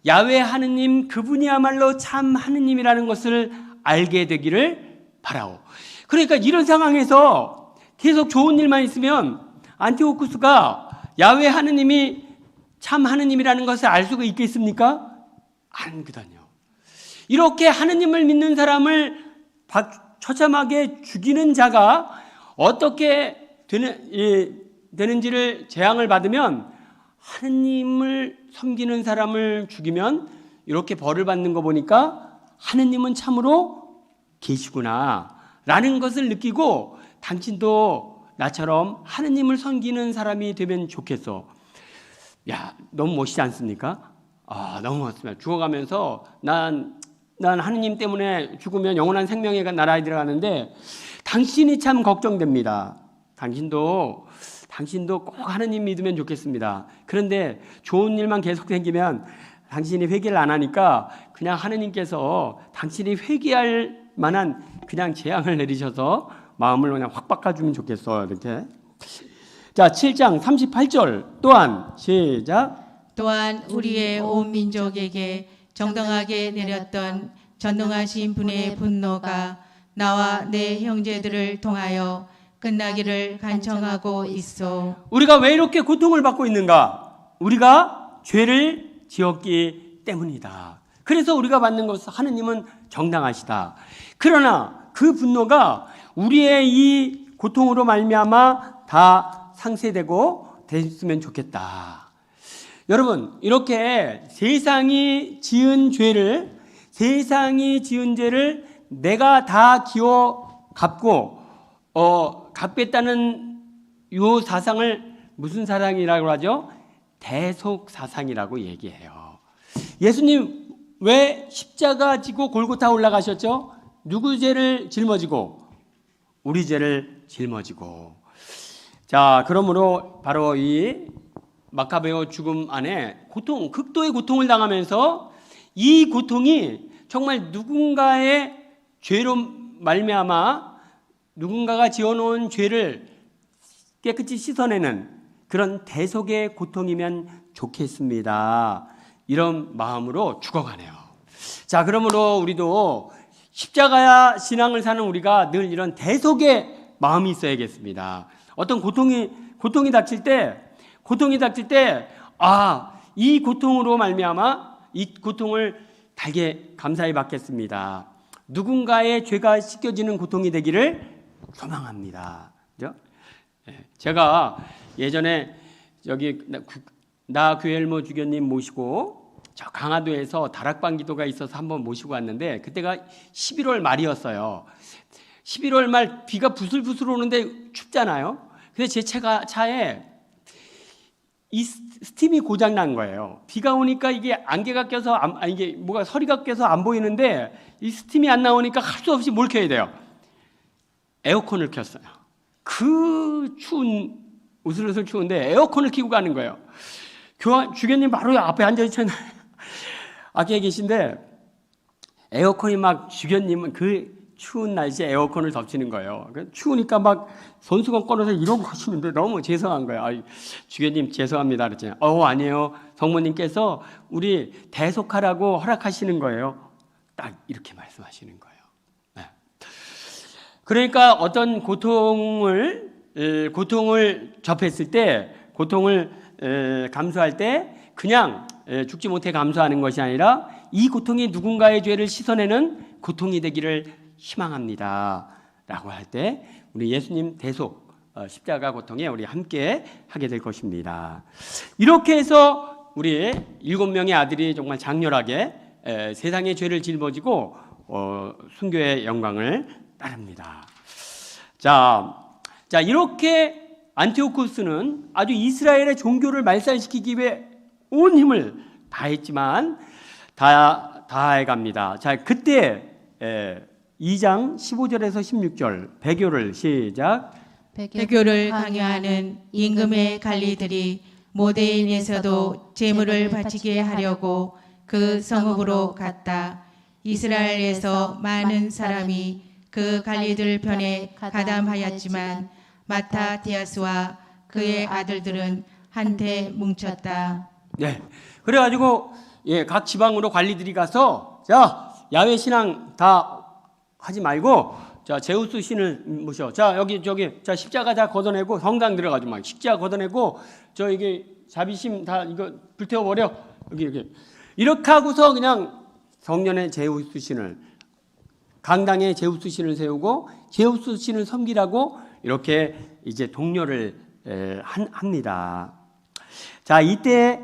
야훼 하느님 그분이야말로 참 하느님이라는 것을 알게 되기를 바라오. 그러니까 이런 상황에서 계속 좋은 일만 있으면 안티오쿠스가 야훼 하느님이 참 하느님이라는 것을 알 수가 있겠습니까? 아니거든요. 이렇게 하느님을 믿는 사람을 처참하게 죽이는 자가 어떻게 되는지를 재앙을 받으면 하느님을 섬기는 사람을 죽이면 이렇게 벌을 받는 거 보니까 하느님은 참으로 계시구나 라는 것을 느끼고 당신도 나처럼 하느님을 섬기는 사람이 되면 좋겠어. 야, 너무 멋있지 않습니까? 너무 멋있습니다. 죽어가면서 난 하느님 때문에 죽으면 영원한 생명의 나라에 들어가는데 당신이 참 걱정됩니다. 당신도 꼭 하느님 믿으면 좋겠습니다. 그런데 좋은 일만 계속 생기면 당신이 회개를 안 하니까 그냥 하느님께서 당신이 회개할 만한 그냥 재앙을 내리셔서 마음을 그냥 확 바꿔주면 좋겠어요. 이렇게. 자, 7장 38절 또한 시작. 또한 우리의 온 민족에게 정당하게 내렸던 전능하신 분의 분노가 나와 내 형제들을 통하여 끝나기를 간청하고 있어. 우리가 왜 이렇게 고통을 받고 있는가? 우리가 죄를 지었기 때문이다. 그래서 우리가 받는 것은 하느님은 정당하시다. 그러나 그 분노가 우리의 이 고통으로 말미암아 다 상쇄되고 됐으면 좋겠다. 여러분, 이렇게 세상이 지은 죄를 내가 다 기어 갚고 갚겠다는 요 사상을 무슨 사상이라고 하죠? 대속 사상이라고 얘기해요. 예수님 왜 십자가 지고 골고타 올라가셨죠? 누구 죄를 짊어지고? 우리 죄를 짊어지고. 자, 그러므로 바로 이 마카베오 죽음 안에 고통, 극도의 고통을 당하면서 이 고통이 정말 누군가의 죄로 말미암아 누군가가 지어놓은 죄를 깨끗이 씻어내는 그런 대속의 고통이면 좋겠습니다. 이런 마음으로 죽어가네요. 자, 그러므로 우리도 십자가 신앙을 사는 우리가 늘 이런 대속의 마음이 있어야겠습니다. 어떤 고통이 닥칠 때, 이 고통으로 말미암아 이 고통을 달게 감사히 받겠습니다. 누군가의 죄가 씻겨지는 고통이 되기를 소망합니다. 그죠? 제가 예전에 여기 나 규엘모 주교님 모시고 저 강화도에서 다락방 기도가 있어서 한번 모시고 왔는데 그때가 11월 말이었어요. 11월 말 비가 부슬부슬 오는데 춥잖아요. 근데 제 차에 이 스팀이 고장 난 거예요. 비가 오니까 이게 안개가 껴서 이게 뭐가 서리가 껴서 안 보이는데 이 스팀이 안 나오니까 할 수 없이 뭘 켜야 돼요? 에어컨을 켰어요. 그 추운 우슬우슬 추운데 에어컨을 켜고 가는 거예요. 주교님 바로 앞에 앉아 있잖아요. 앞에 계신데 에어컨이 막 주교님은 그 추운 날씨에 에어컨을 덮치는 거예요. 추우니까 막 손수건 꺼내서 이러고 하시는데 너무 죄송한 거예요. 주교님 죄송합니다 그랬잖아요. 아니에요. 성모님께서 우리 대속하라고 허락하시는 거예요. 딱 이렇게 말씀하시는 거예요. 네. 그러니까 어떤 고통을 접했을 때, 고통을 감수할 때 그냥 죽지 못해 감수하는 것이 아니라 이 고통이 누군가의 죄를 씻어내는 고통이 되기를 희망합니다. 라고 할 때 우리 예수님 대속 십자가 고통에 우리 함께 하게 될 것입니다. 이렇게 해서 우리 7명의 아들이 정말 장렬하게 세상의 죄를 짊어지고 순교의 영광을 따릅니다. 자, 이렇게 안티오코스는 아주 이스라엘의 종교를 말살시키기 위해 온 힘을 다했지만 다해 갑니다. 자, 그때 2장 15절에서 16절 배교를 시작. 배교를 강요하는 임금의 관리들이 모데인에서도 제물을 바치게 하려고 그 성읍으로 갔다. 이스라엘에서 많은 사람이 그 관리들 편에 가담하였지만 마타디아스와 그의 아들들은 한테 뭉쳤다. 네, 그래가지고 각 지방으로 관리들이 가서 자 야훼 신앙 다 하지 말고 자 제우스 신을 모셔. 자 여기 자 십자가 다 걷어내고 성당 들어가지고 막 십자가 걷어내고 저 이게 자비심 다 이거 불태워 버려. 여기 이렇게 하고서 그냥 성년의 제우스 신을 강당에 제우스 신을 세우고 제우스 신을 섬기라고 이렇게 이제 독려를 합니다. 자 이때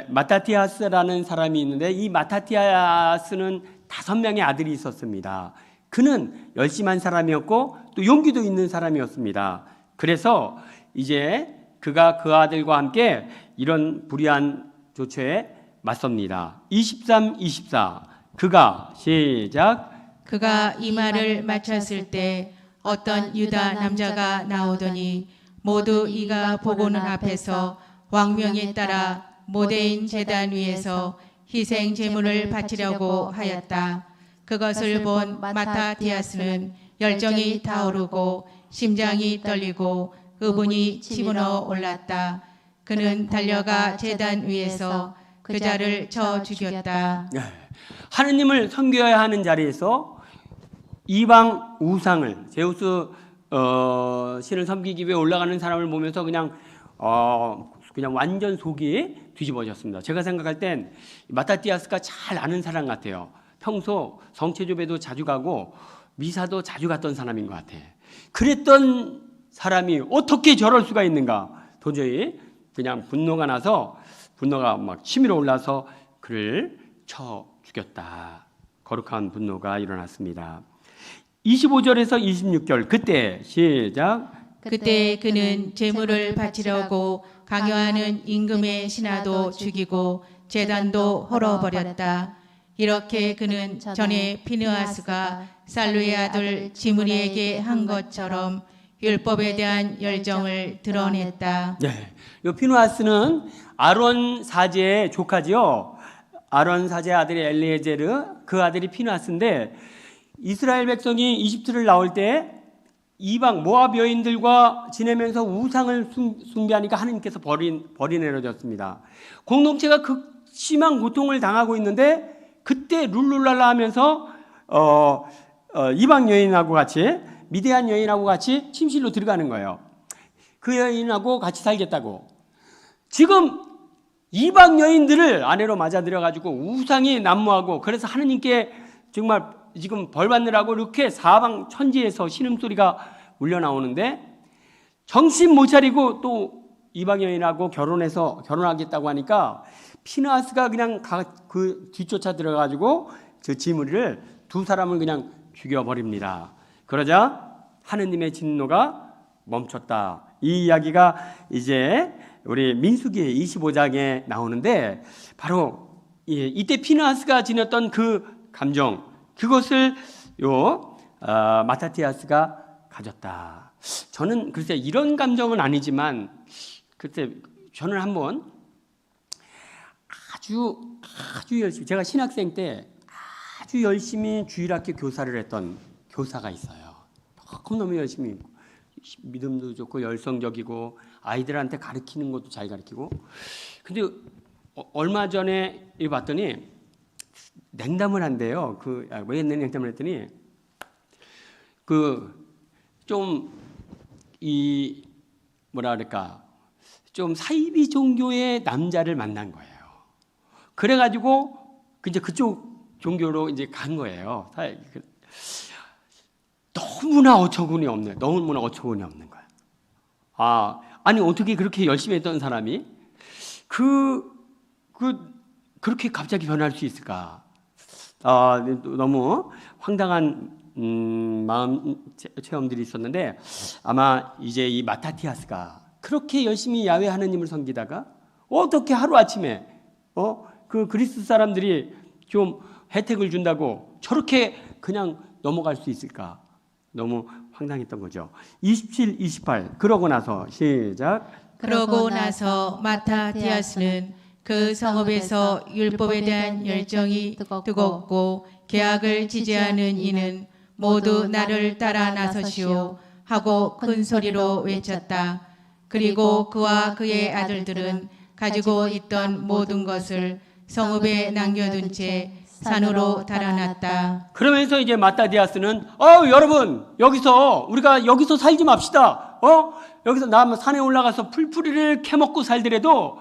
마타티아스라는 사람이 있는데 이 마타티아스는 5명의 아들이 있었습니다. 그는 열심한 사람이었고 또 용기도 있는 사람이었습니다. 그래서 이제 그가 그 아들과 함께 이런 불의한 조처에 맞섭니다. 23, 24 그가 시작. 그가 이 말을 마쳤을 때 어떤 유다 남자가 나오더니 모두 이가 보고는 앞에서 왕명에 따라 모데인 제단 위에서 희생 제물을 바치려고 하였다. 그것을 본 마타디아스는 열정이 타오르고 심장이 떨리고 의분이 치밀어 올랐다. 그는 달려가 제단 위에서 그 자를 쳐 죽였다. 하느님을 섬겨야 하는 자리에서 이방 우상을 제우스 신을 섬기기 위해 올라가는 사람을 보면서 그냥 완전 속이 뒤집어졌습니다. 제가 생각할 땐 마타티아스가 잘 아는 사람 같아요. 평소 성체조배도 자주 가고 미사도 자주 갔던 사람인 것 같아. 그랬던 사람이 어떻게 저럴 수가 있는가? 도저히 그냥 분노가 막 치밀어 올라서 그를 쳐 죽였다. 거룩한 분노가 일어났습니다. 25절에서 26절 그때 시작. 그때 그는 제물을 바치려고 강요하는 임금의 신하도 죽이고 제단도 헐어버렸다. 이렇게 그는 전에 피느하스가 살루의 아들 지므리에게 한 것처럼 율법에 대한 열정을 드러냈다. 네, 이 피느하스는 아론 사제의 조카지요. 아론 사제의 아들이 엘리에제르, 그 아들이 피느하스인데 이스라엘 백성이 이집트를 나올 때 이방 모압 여인들과 지내면서 우상을 숭배하니까 하나님께서 벌이 내려졌습니다. 공동체가 극심한 고통을 당하고 있는데 그때 룰루랄라 하면서 이방 여인하고 같이 미디안 여인하고 같이 침실로 들어가는 거예요. 그 여인하고 같이 살겠다고. 지금 이방 여인들을 아내로 맞아들여가지고 우상이 난무하고 그래서 하느님께 정말 지금 벌 받느라고 이렇게 사방 천지에서 신음소리가 울려 나오는데 정신 못 차리고 또 이방 여인하고 결혼하겠다고 하니까 피느하스가 그냥 그 뒤쫓아 들어가지고 저 지므리를 두 사람을 그냥 죽여버립니다. 그러자 하느님의 진노가 멈췄다. 이 이야기가 이제 우리 민수기 25장에 나오는데 바로 이때 피느하스가 지녔던 그 감정, 그것을 마타티아스가 가졌다. 저는 글쎄 이런 감정은 아니지만 글쎄 저는 한번 아주 열심히, 제가 신학생 때 아주 열심히 주일학교 교사를 했던 교사가 있어요. 너무 열심히 믿음도 좋고 열성적이고 아이들한테 가르치는 것도 잘 가르치고. 근데 얼마 전에 봤더니 냉담을 한대요. 왜 냉담을 했더니 좀 사이비 종교의 남자를 만난 거예요. 그래가지고 이제 그쪽 종교로 이제 간 거예요. 너무나 어처구니 없는 거야. 아니 어떻게 그렇게 열심히 했던 사람이 그렇게 갑자기 변할 수 있을까? 너무 황당한 마음 체험들이 있었는데 아마 이제 이 마타티아스가 그렇게 열심히 야훼 하느님을 섬기다가 어떻게 하루아침에 그 그리스 사람들이 좀 혜택을 준다고 저렇게 그냥 넘어갈 수 있을까? 너무 황당했던 거죠. 27, 28 그러고 나서 시작. 그러고 나서 마타티아스는 그 성읍에서 율법에 대한 열정이 뜨겁고 계약을 지지하는 이는 모두 나를 따라 나서시오 하고 큰 소리로 외쳤다. 그리고 그와 그의 아들들은 가지고 있던 모든 것을 성읍에 남겨둔 채 산으로 달아났다. 그러면서 이제 마타티아스는 여러분 우리가 여기서 살지 맙시다. 여기서 나 산에 올라가서 풀뿌리를 캐먹고 살더라도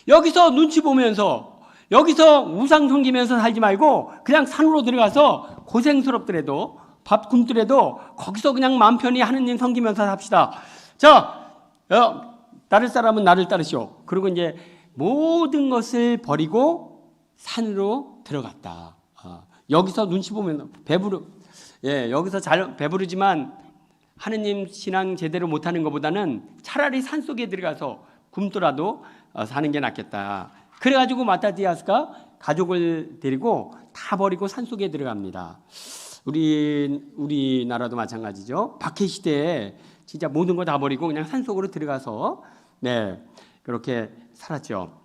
여기서 눈치 보면서 여기서 우상 섬기면서 살지 말고 그냥 산으로 들어가서 고생스럽더라도 밥 굶더라도 거기서 그냥 마음 편히 하느님 섬기면서 삽시다. 자, 따를 사람은 나를 따르시오. 그리고 이제 모든 것을 버리고 산으로 들어갔다. 여기서 눈치 보면 여기서 잘 배부르지만 하느님 신앙 제대로 못하는 것보다는 차라리 산 속에 들어가서 굶더라도 사는 게 낫겠다. 그래가지고 마타티아스가 가족을 데리고 다 버리고 산 속에 들어갑니다. 우리나라도 마찬가지죠. 박해 시대에 진짜 모든 거 다 버리고 그냥 산 속으로 들어가서 그렇게 살았죠.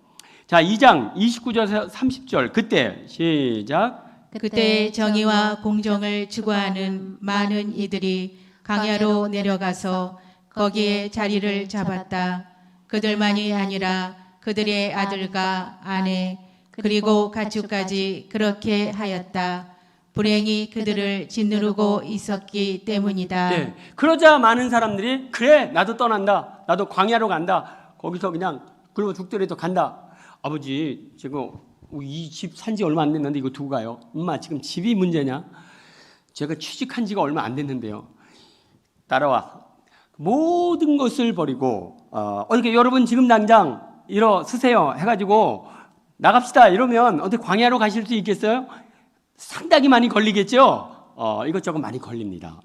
자, 2장 29절에서 30절 그때 시작. 그때 정의와 공정을 추구하는 많은 이들이 강야로 내려가서 거기에 자리를 잡았다. 그들만이 아니라 그들의 아들과 아내 그리고 가축까지 그렇게 하였다. 불행이 그들을 짓누르고 있었기 때문이다. 네. 그러자 많은 사람들이 그래 나도 떠난다. 나도 광야로 간다. 거기서 그냥 그리고 죽더라도 간다. 아버지 지금 이 집 산 지 얼마 안 됐는데 이거 두고 가요. 엄마 지금 집이 문제냐? 제가 취직한 지가 얼마 안 됐는데요. 따라와. 모든 것을 버리고 어떻게 여러분 지금 당장 일어서세요 해가지고 나갑시다 이러면 어떻게 광야로 가실 수 있겠어요? 상당히 많이 걸리겠죠. 이것저것 많이 걸립니다.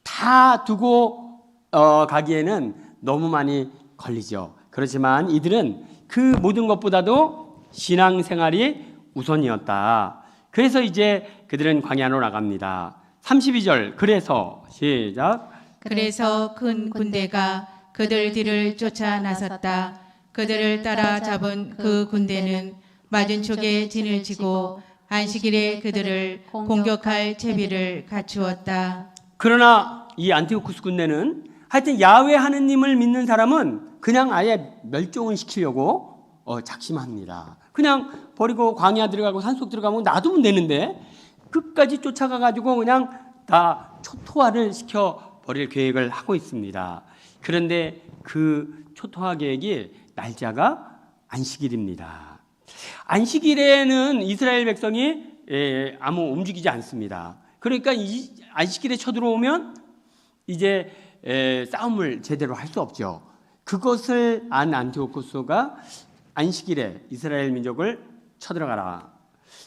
다 두고 가기에는 너무 많이 걸리죠. 그렇지만 이들은 그 모든 것보다도 신앙생활이 우선이었다. 그래서 이제 그들은 광야로 나갑니다. 32절 그래서 시작. 그래서 큰 군대가 그들 뒤를 쫓아 나섰다. 그들을 따라 잡은 그 군대는 맞은 촉에 진을 치고 안식일에 그들을 공격할 채비를 갖추었다. 그러나 이 안티오쿠스 군대는 하여튼 야훼 하느님을 믿는 사람은 그냥 아예 멸종을 시키려고 작심합니다. 그냥 버리고 광야 들어가고 산속 들어가면 놔두면 되는데 끝까지 쫓아가 가지고 그냥 다 초토화를 시켜 버릴 계획을 하고 있습니다. 그런데 그 초토화 계획이 날짜가 안식일입니다. 안식일에는 이스라엘 백성이 아무 움직이지 않습니다. 그러니까 이 안식일에 쳐들어오면 이제 싸움을 제대로 할 수 없죠. 그것을 안 안티오쿠스가 안식일에 이스라엘 민족을 쳐들어가라.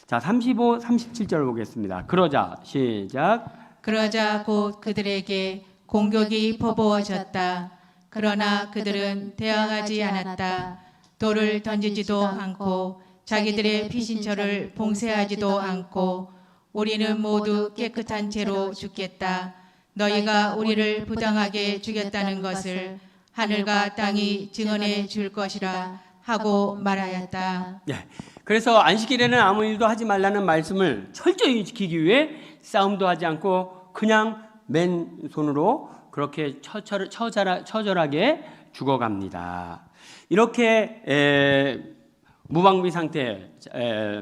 자, 35, 37절 보겠습니다. 그러자 시작. 그러자 곧 그들에게 공격이 퍼부어졌다. 그러나 그들은 대항하지 않았다. 돌을 던지지도 않고 자기들의 피신처를 봉쇄하지도 않고 우리는 모두 깨끗한 죄로 죽겠다. 너희가 우리를 부당하게 죽였다는 것을 하늘과 땅이 증언해 줄 것이라 하고 말하였다. 네. 그래서 안식일에는 아무 일도 하지 말라는 말씀을 철저히 지키기 위해 싸움도 하지 않고 그냥 맨손으로 그렇게 처절하게 죽어갑니다. 이렇게 무방비 상태,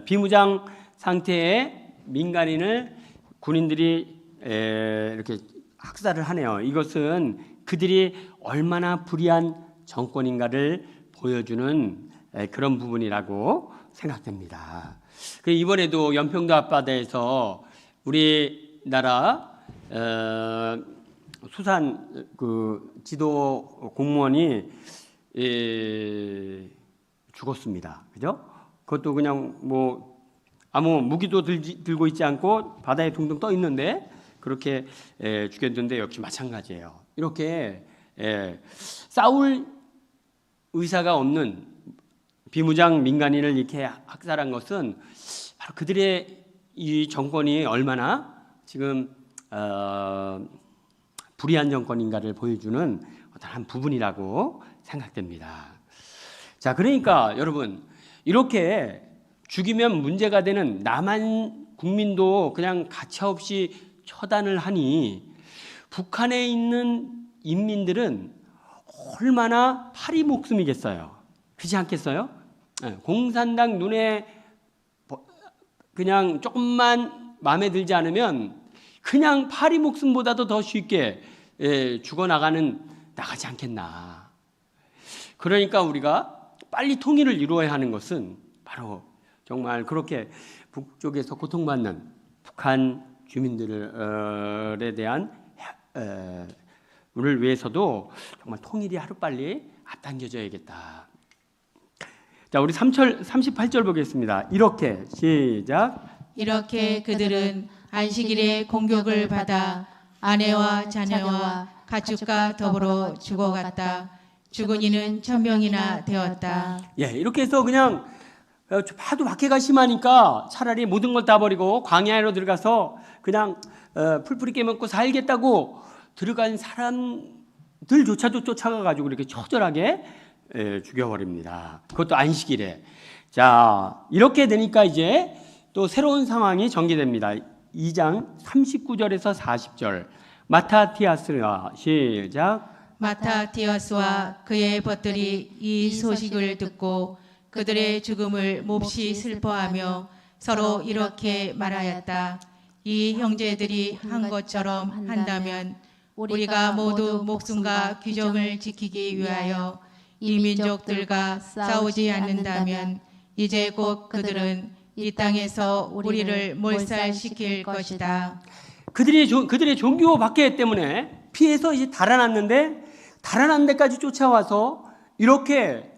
비무장 상태의 민간인을 군인들이 이렇게 학살을 하네요. 이것은 그들이 얼마나 불의한 정권인가를 보여주는 그런 부분이라고 생각됩니다. 이번에도 연평도 앞바다에서 우리나라 수산 그 지도 공무원이 죽었습니다. 그죠? 그것도 그냥 뭐 아무 무기도 들고 있지 않고 바다에 둥둥 떠 있는데 그렇게 죽였는데 역시 마찬가지예요. 이렇게 싸울 의사가 없는 비무장 민간인을 이렇게 학살한 것은 바로 그들의 이 정권이 얼마나 지금 불의한 정권인가를 보여주는 어떤 한 부분이라고 생각됩니다. 자, 그러니까 여러분 이렇게 죽이면 문제가 되는 남한 국민도 그냥 가차없이 처단을 하니 북한에 있는 인민들은 얼마나 파리 목숨이겠어요. 그렇지 않겠어요? 공산당 눈에 그냥 조금만 마음에 들지 않으면 그냥 파리 목숨보다도 더 쉽게 나가지 않겠나. 그러니까 우리가 빨리 통일을 이루어야 하는 것은 바로 정말 그렇게 북쪽에서 고통받는 북한 주민들에 대한 우리를 위해서도 정말 통일이 하루빨리 앞당겨져야겠다. 자, 우리 38절 보겠습니다. 이렇게 시작. 이렇게 그들은 안식일에 공격을 받아 아내와 자녀와 가축과 더불어 죽어갔다. 죽은 이는 1000명이나 되었다. 예, 이렇게 해서 그냥 하도 박해가 심하니까 차라리 모든 걸 다 버리고 광야로 들어가서 그냥 풀뿌리 깨먹고 살겠다고 들어간 사람들조차도 쫓아가가지고 이렇게 처절하게 죽여버립니다. 그것도 안식일에. 자, 이렇게 되니까 이제 또 새로운 상황이 전개됩니다. 2장 39절에서 40절. 마타티아스가 시작. 마타티아스와 그의 벗들이 이 소식을 듣고 그들의 죽음을 몹시 슬퍼하며 서로 이렇게 말하였다. 이 형제들이 한 것처럼 한다면 우리가 모두 목숨과 규정을 지키기 위하여 이 민족들과 싸우지 않는다면 이제 곧 그들은 이 땅에서 우리를 몰살시킬 것이다. 그들의 종교 박해 때문에 피해서 이제 달아났는데 달아난 데까지 쫓아와서 이렇게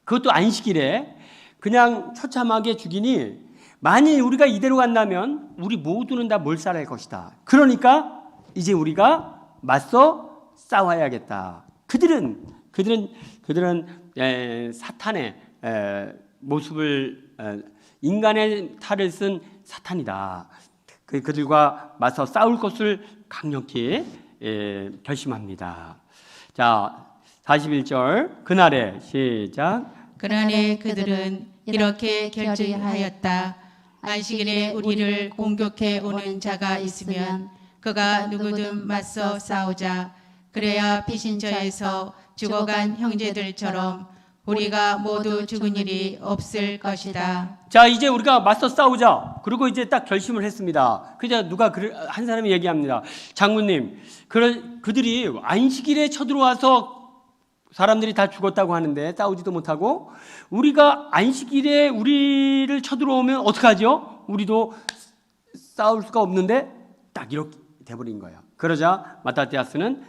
그것도 안식일에 그냥 처참하게 죽이니 만일 우리가 이대로 간다면 우리 모두는 다 몰살할 것이다. 그러니까 이제 우리가 맞서 싸워야겠다. 그들은 사탄의 모습을 인간의 탈을 쓴 사탄이다. 그들과 맞서 싸울 것을 강력히 결심합니다. 자, 41절 그날에 시작. 그날에 그들은 이렇게 결정하였다. 안식일에 우리를 공격해 오는 자가 있으면 그가 누구든 맞서 싸우자. 그래야 피신처에서 죽어간 형제들처럼 우리가 모두 죽은 일이 없을 것이다. 자, 이제 우리가 맞서 싸우자. 그리고 이제 딱 결심을 했습니다. 그냥 누가 한 사람이 얘기합니다. 장군님, 그들이 안식일에 쳐들어와서 사람들이 다 죽었다고 하는데 싸우지도 못하고 우리가 안식일에 우리를 쳐들어오면 어떡하죠? 우리도 싸울 수가 없는데 딱 이렇게 돼버린 거예요. 그러자 마타티아스는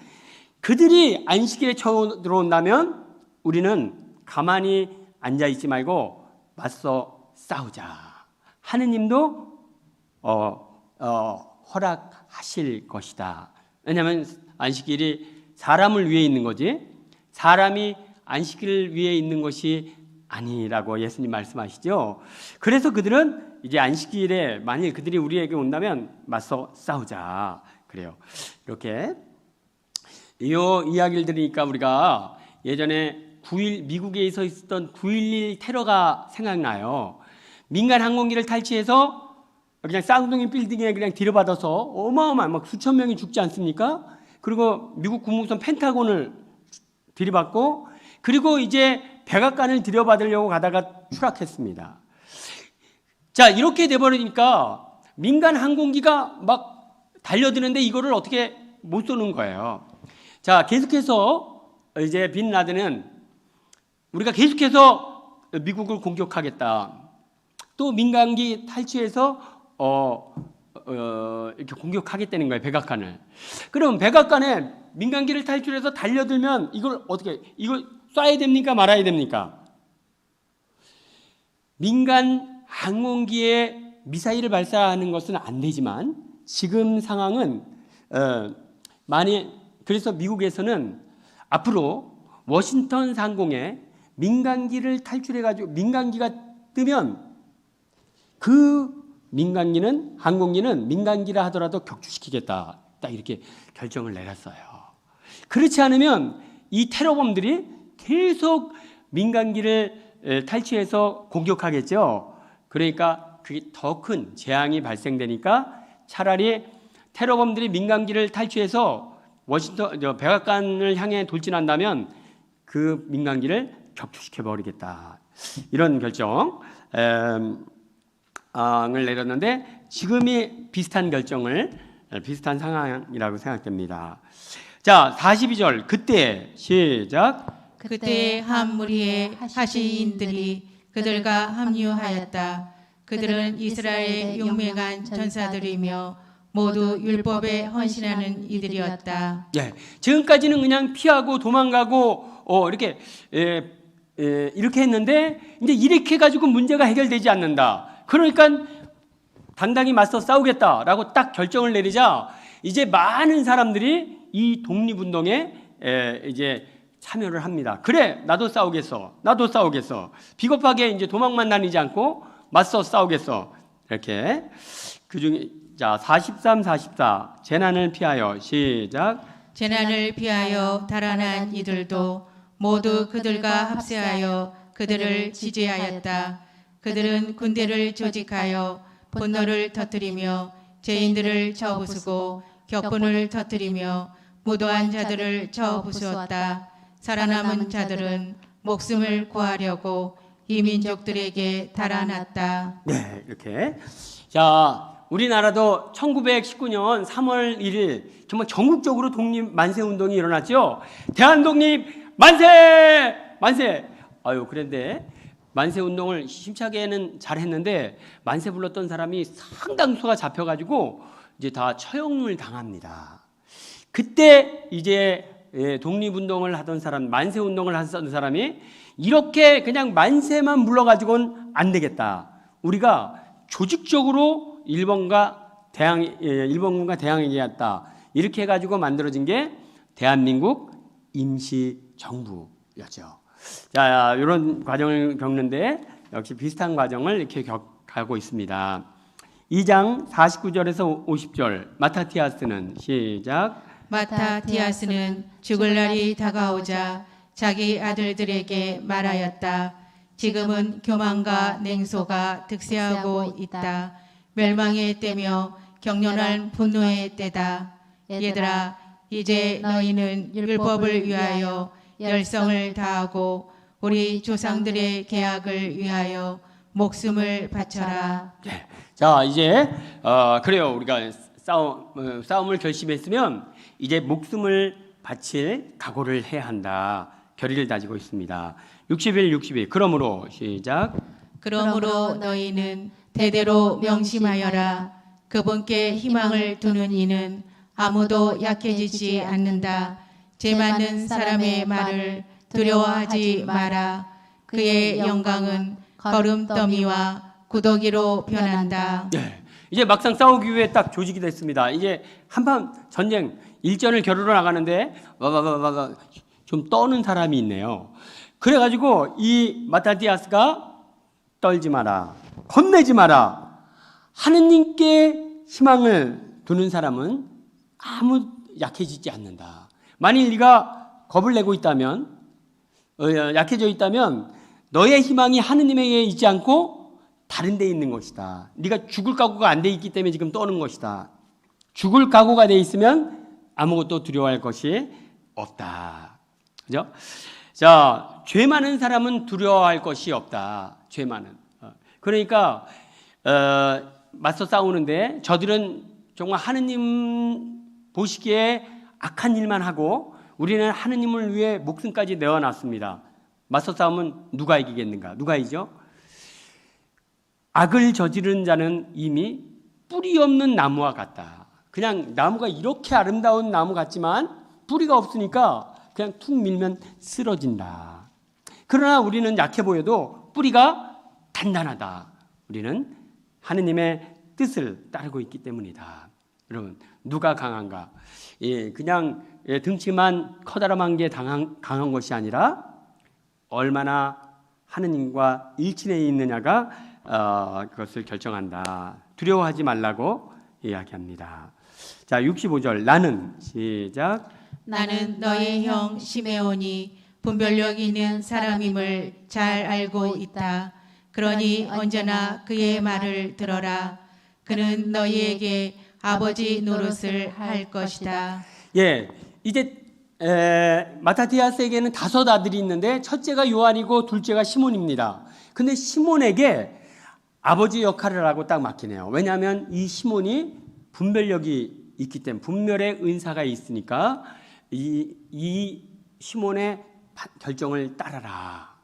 그들이 안식일에 쳐들어온다면 우리는 가만히 앉아있지 말고 맞서 싸우자. 하느님도 허락하실 것이다. 왜냐하면 안식일이 사람을 위해 있는 거지 사람이 안식일을 위해 있는 것이 아니라고 예수님 말씀하시죠. 그래서 그들은 이제 안식일에 만일 그들이 우리에게 온다면 맞서 싸우자. 그래요. 이렇게 이 이야기를 들으니까 우리가 예전에 미국에서 있었던 9.11 테러가 생각나요. 민간 항공기를 탈취해서 그냥 쌍둥이 빌딩에 그냥 들여받아서 어마어마한 막 수천 명이 죽지 않습니까? 그리고 미국 국무성 펜타곤을 들이받고 그리고 이제 백악관을 들여받으려고 가다가 추락했습니다. 자, 이렇게 돼버리니까 민간 항공기가 막 달려드는데 이거를 어떻게 못 쏘는 거예요. 자, 계속해서 이제 빈 라덴은 우리가 계속해서 미국을 공격하겠다. 또 민간기 탈취해서 이렇게 공격하겠다는 거예요. 백악관을. 그럼 백악관에 민간기를 탈출해서 달려들면 이걸 쏴야 됩니까? 말아야 됩니까? 민간 항공기에 미사일을 발사하는 것은 안 되지만 지금 상황은 그래서 미국에서는 앞으로 워싱턴 상공에 민간기를 탈출해가지고 민간기가 뜨면 그 항공기는 민간기라 하더라도 격추시키겠다. 딱 이렇게 결정을 내렸어요. 그렇지 않으면 이 테러범들이 계속 민간기를 탈취해서 공격하겠죠. 그러니까 그게 더 큰 재앙이 발생되니까 차라리 테러범들이 민간기를 탈취해서 백악관을 향해 돌진한다면 그 민간기를 격추시켜 버리겠다. 이런 결정을 내렸는데 지금이 비슷한 상황이라고 생각됩니다. 자, 42절 그때 시작. 그때 한 무리의 하시인들이 그들과 합류하였다. 그들은 이스라엘의 용맹한 전사들이며 모두 율법에 헌신하는 이들이었다. 예, 지금까지는 그냥 피하고 도망가고 이렇게 했는데 이제 이렇게 가지고 문제가 해결되지 않는다. 그러니까 당당히 맞서 싸우겠다라고 딱 결정을 내리자 이제 많은 사람들이 이 독립운동에 이제 참여를 합니다. 그래, 나도 싸우겠어. 비겁하게 이제 도망만 다니지 않고 맞서 싸우겠어. 이렇게 그중에 자 43, 44 재난을 피하여 시작. 재난을 피하여 달아난 이들도 모두 그들과 합세하여 그들을 지지하였다. 그들은 군대를 조직하여 분노를 터뜨리며 죄인들을 쳐부수고 격분을 터뜨리며 무도한 자들을 쳐부수었다. 살아남은 자들은 목숨을 구하려고 이 민족들에게 달아났다. 네, 이렇게. 자, 우리나라도 1919년 3월 1일 정말 전국적으로 독립 만세 운동이 일어났죠. 대한독립 만세! 만세! 그런데 만세 운동을 힘차게는 잘했는데 만세 불렀던 사람이 상당수가 잡혀가지고 이제 다 처형을 당합니다. 그때 이제 독립운동을 하던 사람, 만세 운동을 하던 사람이 이렇게 그냥 만세만 불러가지고는 안 되겠다. 우리가 조직적으로 일본과 대항해야겠다. 이렇게 해가지고 만들어진 게 대한민국 임시정부였죠. 자, 이런 과정을 겪는데 역시 비슷한 과정을 이렇게 하고 있습니다. 2장 49절에서 50절 마타티아스는 시작. 마타티아스는 죽을 날이 다가오자 자기 아들들에게 말하였다. 지금은 교만과 냉소가 득세하고 있다. 멸망의 때며 경륜할 분노의 때다. 얘들아, 이제 너희는 율법을 위하여 열성을 다하고 우리 조상들의 계약을 위하여 목숨을 바쳐라. 네. 자, 이제 그래요. 우리가 싸움을 결심했으면 이제 목숨을 바칠 각오를 해야 한다. 결의를 다지고 있습니다. 61. 그러므로 시작. 그러므로 너희는 대대로 명심하여라. 그분께 희망을 두는 이는 아무도 약해지지 않는다. 죄 많는 사람의 말을 두려워하지 마라. 그의 영광은 거름더미와 구더기로 변한다. 네. 이제 막상 싸우기 위해 딱 조직이 됐습니다. 이제 한판 전쟁 일전을 겨루러 나가는데 좀 떠는 사람이 있네요. 그래가지고 이 마타티아스가 떨지 마라, 겁내지 마라. 하느님께 희망을 두는 사람은 아무 약해지지 않는다. 만일 네가 겁을 내고 있다면, 약해져 있다면 너의 희망이 하느님에게 있지 않고 다른 데 있는 것이다. 네가 죽을 각오가 안 돼 있기 때문에 지금 떠는 것이다. 죽을 각오가 돼 있으면 아무것도 두려워할 것이 없다. 그죠? 자, 죄 많은 사람은 두려워할 것이 없다. 죄 많은. 그러니까 맞서 싸우는데 저들은 정말 하느님 보시기에 악한 일만 하고 우리는 하느님을 위해 목숨까지 내어놨습니다. 맞서 싸우면 누가 이기겠는가? 누가 이기죠? 악을 저지른 자는 이미 뿌리 없는 나무와 같다. 그냥 나무가 이렇게 아름다운 나무 같지만 뿌리가 없으니까 그냥 툭 밀면 쓰러진다. 그러나 우리는 약해 보여도 뿌리가 단단하다. 우리는 하느님의 뜻을 따르고 있기 때문이다. 여러분, 누가 강한가? 그냥 등치만 커다란 게 강한 것이 아니라 얼마나 하느님과 일친해 있느냐가 그것을 결정한다. 두려워하지 말라고 이야기합니다. 자, 65절 나는 시작. 나는 너의 형 시메온이 분별력 있는 사람임을 잘 알고 있다. 그러니 언제나 그의 말을 들어라. 그는 너희에게 아버지 노릇을 할 것이다. 예, 이제 마타티아스에게는 5 아들이 있는데 첫째가 요한이고 둘째가 시몬입니다. 근데 시몬에게 아버지 역할을 하고 딱 맡기네요. 왜냐하면 이 시몬이 분별력이 있기 때문에, 분별의 은사가 있으니까 이 시몬의 결정을 따라라.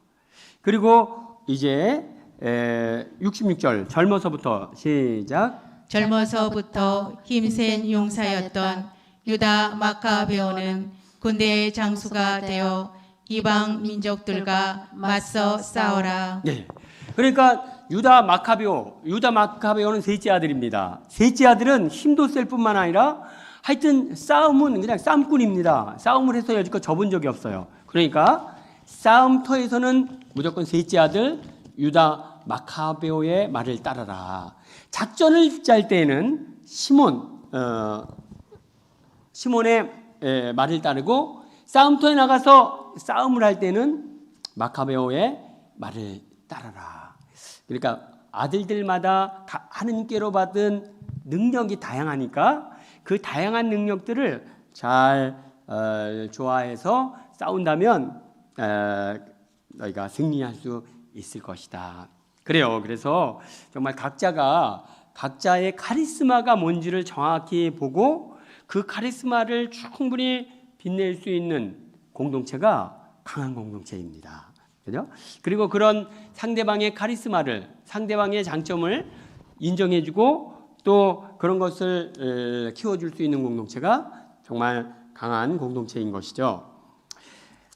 그리고 이제 66절 젊어서부터 시작. 젊어서부터 힘센 용사였던 유다 마카베오는 군대의 장수가 되어 이방 민족들과 맞서 싸워라. 네. 그러니까 유다 마카베오는 셋째 아들입니다. 셋째 아들은 힘도 셀 뿐만 아니라 하여튼 싸움은 그냥 싸움꾼입니다. 싸움을 해서 여지껏 접은 적이 없어요. 그러니까 싸움터에서는 무조건 셋째 아들 유다 마카베오의 말을 따라라. 작전을 짤 때에는 시몬의 말을 따르고 싸움터에 나가서 싸움을 할 때는 마카베오의 말을 따라라. 그러니까 아들들마다 하느님께로 받은 능력이 다양하니까 그 다양한 능력들을 잘 조화해서 싸운다면 너희가 승리할 수 있을 것이다. 그래요. 그래서 정말 각자의 카리스마가 뭔지를 정확히 보고 그 카리스마를 충분히 빛낼 수 있는 공동체가 강한 공동체입니다. 그죠? 그리고 그런 상대방의 카리스마를, 상대방의 장점을 인정해주고 또 그런 것을 키워줄 수 있는 공동체가 정말 강한 공동체인 것이죠.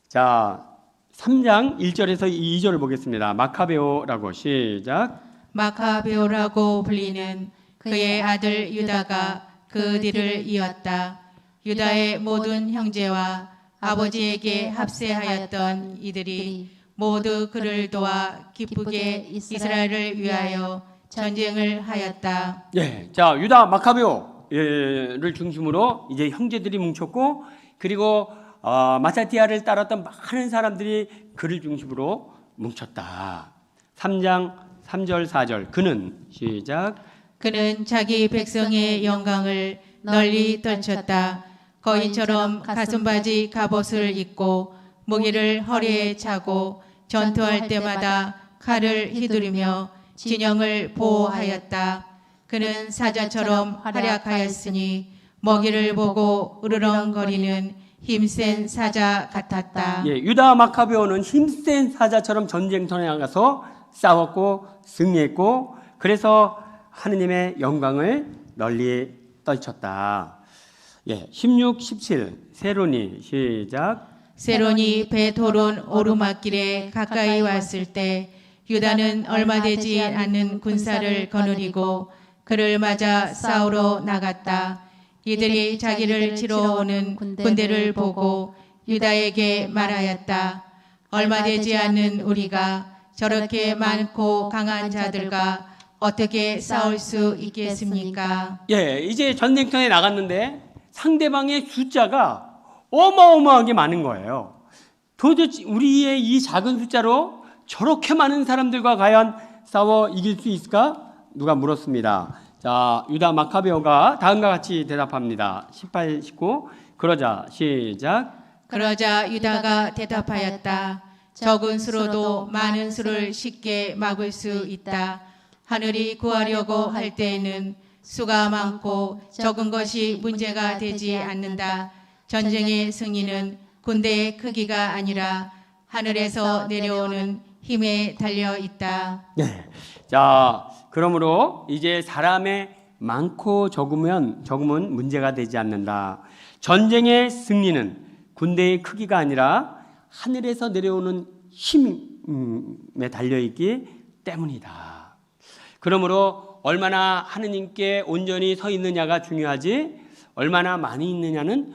자, 3장 1절에서 2절을 보겠습니다. 마카베오라고 시작. 마카베오라고 불리는 그의 아들 유다가 그 뒤를 이었다. 유다의 모든 형제와 아버지에게 합세하였던 이들이 모두 그를 도와 기쁘게 이스라엘을 위하여 전쟁을 하였다. 예, 자 유다 마카베오를 중심으로 이제 형제들이 뭉쳤고, 그리고 마사디아를 따랐던 많은 사람들이 그를 중심으로 뭉쳤다. 3장 3절 4절 그는 시작. 그는 자기 백성의 영광을 널리 떨쳤다. 거인처럼 가슴바지 갑옷을 입고 무기를 허리에 차고 전투할 때마다 칼을 휘두르며 진영을 보호하였다. 그는 사자처럼 활약하였으니 먹이를 보고 으르렁거리는 힘센 사자 같았다. 예, 유다 마카베오는 힘센 사자처럼 전쟁터에 나가서 싸웠고 승리했고, 그래서 하느님의 영광을 널리 떨쳤다. 예, 16, 17 세론이 시작. 세론이 베토론 오르막길에 가까이 왔을 때 유다는 얼마 되지 않는 군사를 거느리고 그를 맞아 싸우러 나갔다. 이들이 자기를 치러 오는 군대를 보고 유다에게 말하였다. 얼마 되지 않는 우리가 저렇게 많고 강한 자들과 어떻게 싸울 수 있겠습니까? 예, 이제 전쟁터에 나갔는데 상대방의 숫자가 어마어마하게 많은 거예요. 도대체 우리의 이 작은 숫자로 저렇게 많은 사람들과 과연 싸워 이길 수 있을까? 누가 물었습니다. 자, 유다 마카베오가 다음과 같이 대답합니다. 18, 19 그러자 시작. 그러자 유다가 대답하였다. 적은 수로도 많은 수를 쉽게 막을 수 있다. 하늘이 구하려고 할 때에는 수가 많고 적은 것이 문제가 되지 않는다. 전쟁의 승리는 군대의 크기가 아니라 하늘에서 내려오는 힘에 달려 있다. 네. 자, 그러므로 이제 사람의 많고 적으면 적음은 문제가 되지 않는다. 전쟁의 승리는 군대의 크기가 아니라 하늘에서 내려오는 힘에 달려 있기 때문이다. 그러므로 얼마나 하느님께 온전히 서 있느냐가 중요하지, 얼마나 많이 있느냐는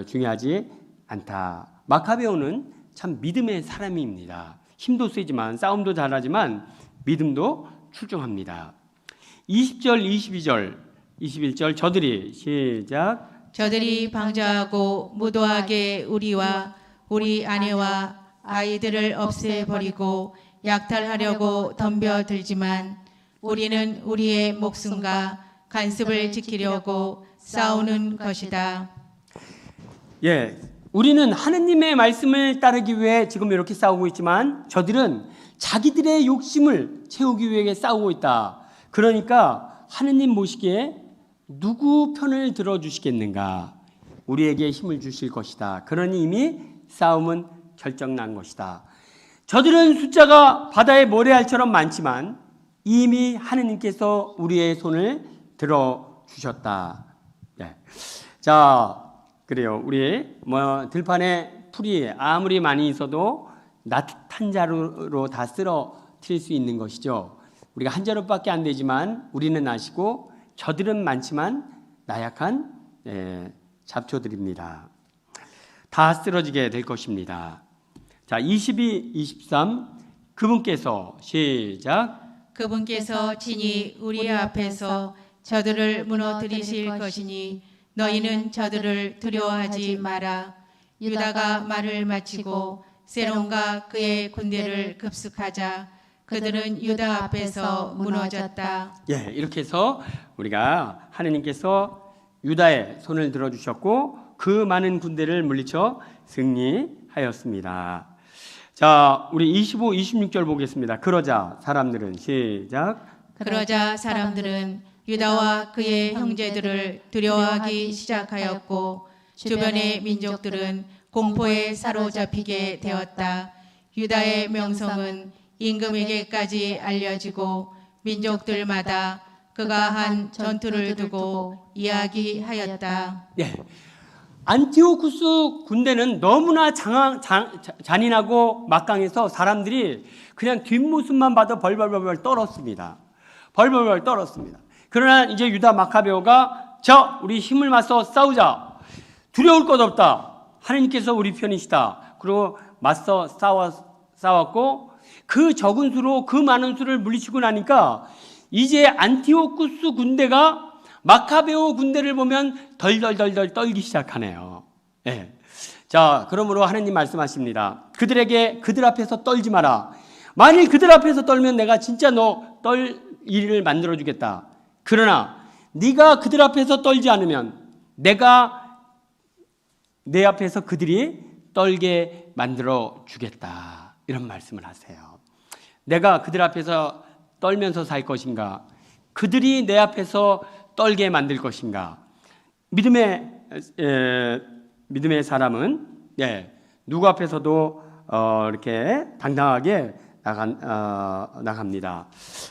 중요하지 않다. 마카베오는 참 믿음의 사람입니다. 힘도 세지만 싸움도 잘하지만 믿음도 출중합니다. 20절, 22절, 21절 저들이 시작. 저들이 방자하고 무도하게 우리와 우리 아내와 아이들을 없애버리고 약탈하려고 덤벼들지만 우리는 우리의 목숨과 간습을 지키려고 싸우는 것이다. 예, 우리는 하느님의 말씀을 따르기 위해 지금 이렇게 싸우고 있지만 저들은 자기들의 욕심을 채우기 위해 싸우고 있다. 그러니까 하느님 모시기에 누구 편을 들어주시겠는가? 우리에게 힘을 주실 것이다. 그러니 이미 싸움은 결정난 것이다. 저들은 숫자가 바다의 모래알처럼 많지만 이미 하느님께서 우리의 손을 들어주셨다. 네. 자, 그래요. 우리 들판에 풀이 아무리 많이 있어도 낫한 자루로 다 쓰러뜨릴 수 있는 것이죠. 우리가 한 자루밖에 안 되지만 우리는 아시고 저들은 많지만 나약한 잡초들입니다. 다 쓰러지게 될 것입니다. 자, 22, 23 그분께서 시작. 그분께서 친히 우리 앞에서 저들을 무너뜨리실 것이니 너희는 저들을 두려워하지 마라. 유다가 말을 마치고 세론과 그의 군대를 급습하자 그들은 유다 앞에서 무너졌다. 예, 이렇게 해서 우리가 하느님께서 유다의 손을 들어주셨고 그 많은 군대를 물리쳐 승리하였습니다. 자, 우리 25, 26절 보겠습니다. 그러자 사람들은 시작. 그러자 사람들은 유다와 그의 형제들을 두려워하기 시작하였고 주변의 민족들은 공포에 사로잡히게 되었다. 유다의 명성은 임금에게까지 알려지고 민족들마다 그가 한 전투를 두고 이야기하였다. 예, 안티오쿠스 군대는 너무나 잔인하고 막강해서 사람들이 그냥 뒷모습만 봐도 벌벌벌 떨었습니다. 벌벌벌 떨었습니다. 그러나 이제 유다 마카베오가 자, 우리 힘을 맞서 싸우자. 두려울 것 없다. 하나님께서 우리 편이시다. 그리고 맞서 싸웠고 그 적은 수로 그 많은 수를 물리치고 나니까 이제 안티오쿠스 군대가 마카베오 군대를 보면 덜덜덜덜 떨기 시작하네요. 예. 자, 그러므로 하나님 말씀하십니다. 그들 앞에서 떨지 마라. 만일 그들 앞에서 떨면 내가 진짜 너 떨 일을 만들어 주겠다. 그러나 네가 그들 앞에서 떨지 않으면 내가 내 앞에서 그들이 떨게 만들어 주겠다. 이런 말씀을 하세요. 내가 그들 앞에서 떨면서 살 것인가? 그들이 내 앞에서 떨게 만들 것인가? 믿음의 사람은 누구 앞에서도 이렇게 당당하게 나갑니다.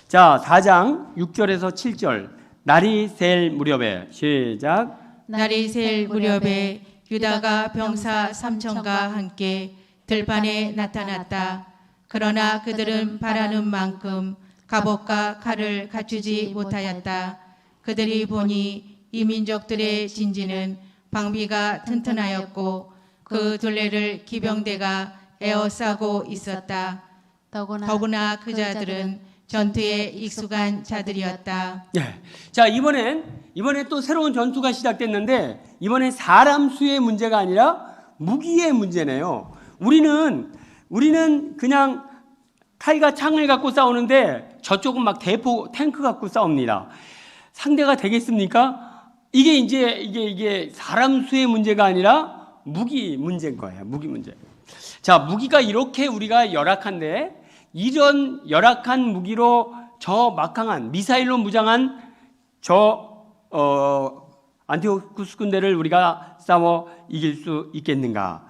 자, 4장 6절에서 7절. 날이 셀 무렵에 시작. 날이 셀 무렵에 유다가 병사 3천과 함께 들판에 나타났다. 그러나 그들은 바라는 만큼 갑옷과 칼을 갖추지 못하였다. 그들이 보니 이 민족들의 진지는 방비가 튼튼하였고 그 둘레를 기병대가 에워싸고 있었다. 더구나 그 자들은 전투에 익숙한 자들이었다. 예. 자, 이번엔 또 새로운 전투가 시작됐는데 이번엔 사람 수의 문제가 아니라 무기의 문제네요. 우리는 그냥 칼과 창을 갖고 싸우는데 저쪽은 막 대포 탱크 갖고 싸웁니다. 상대가 되겠습니까? 이게 사람 수의 문제가 아니라 무기 문제인 거예요. 무기 문제. 자, 무기가 이렇게 우리가 열악한데 이런 열악한 무기로 저 막강한 미사일로 무장한 안티오쿠스 군대를 우리가 싸워 이길 수 있겠는가?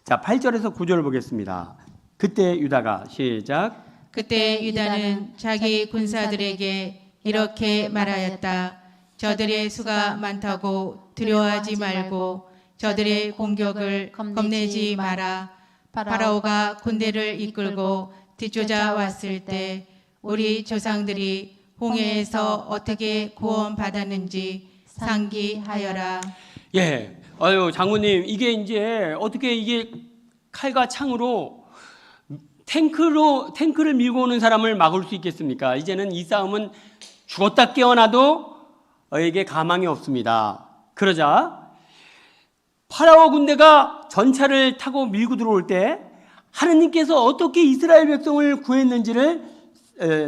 자, 8절에서 9절을 보겠습니다. 그때 유다가 시작. 그때 유다는 자기 군사들에게 이렇게 말하였다. 저들의 수가 많다고 두려워하지 말고 저들의 공격을 겁내지 마라. 파라오가 군대를 이끌고 뒤쫓아 왔을 때 우리 조상들이 홍해에서 어떻게 구원받았는지 상기하여라. 예, 장군님, 이게 어떻게 이게 칼과 창으로 탱크를 밀고 오는 사람을 막을 수 있겠습니까? 이제는 이 싸움은 죽었다 깨어나도 에게 가망이 없습니다. 그러자 파라오 군대가 전차를 타고 밀고 들어올 때 하느님께서 어떻게 이스라엘 백성을 구했는지를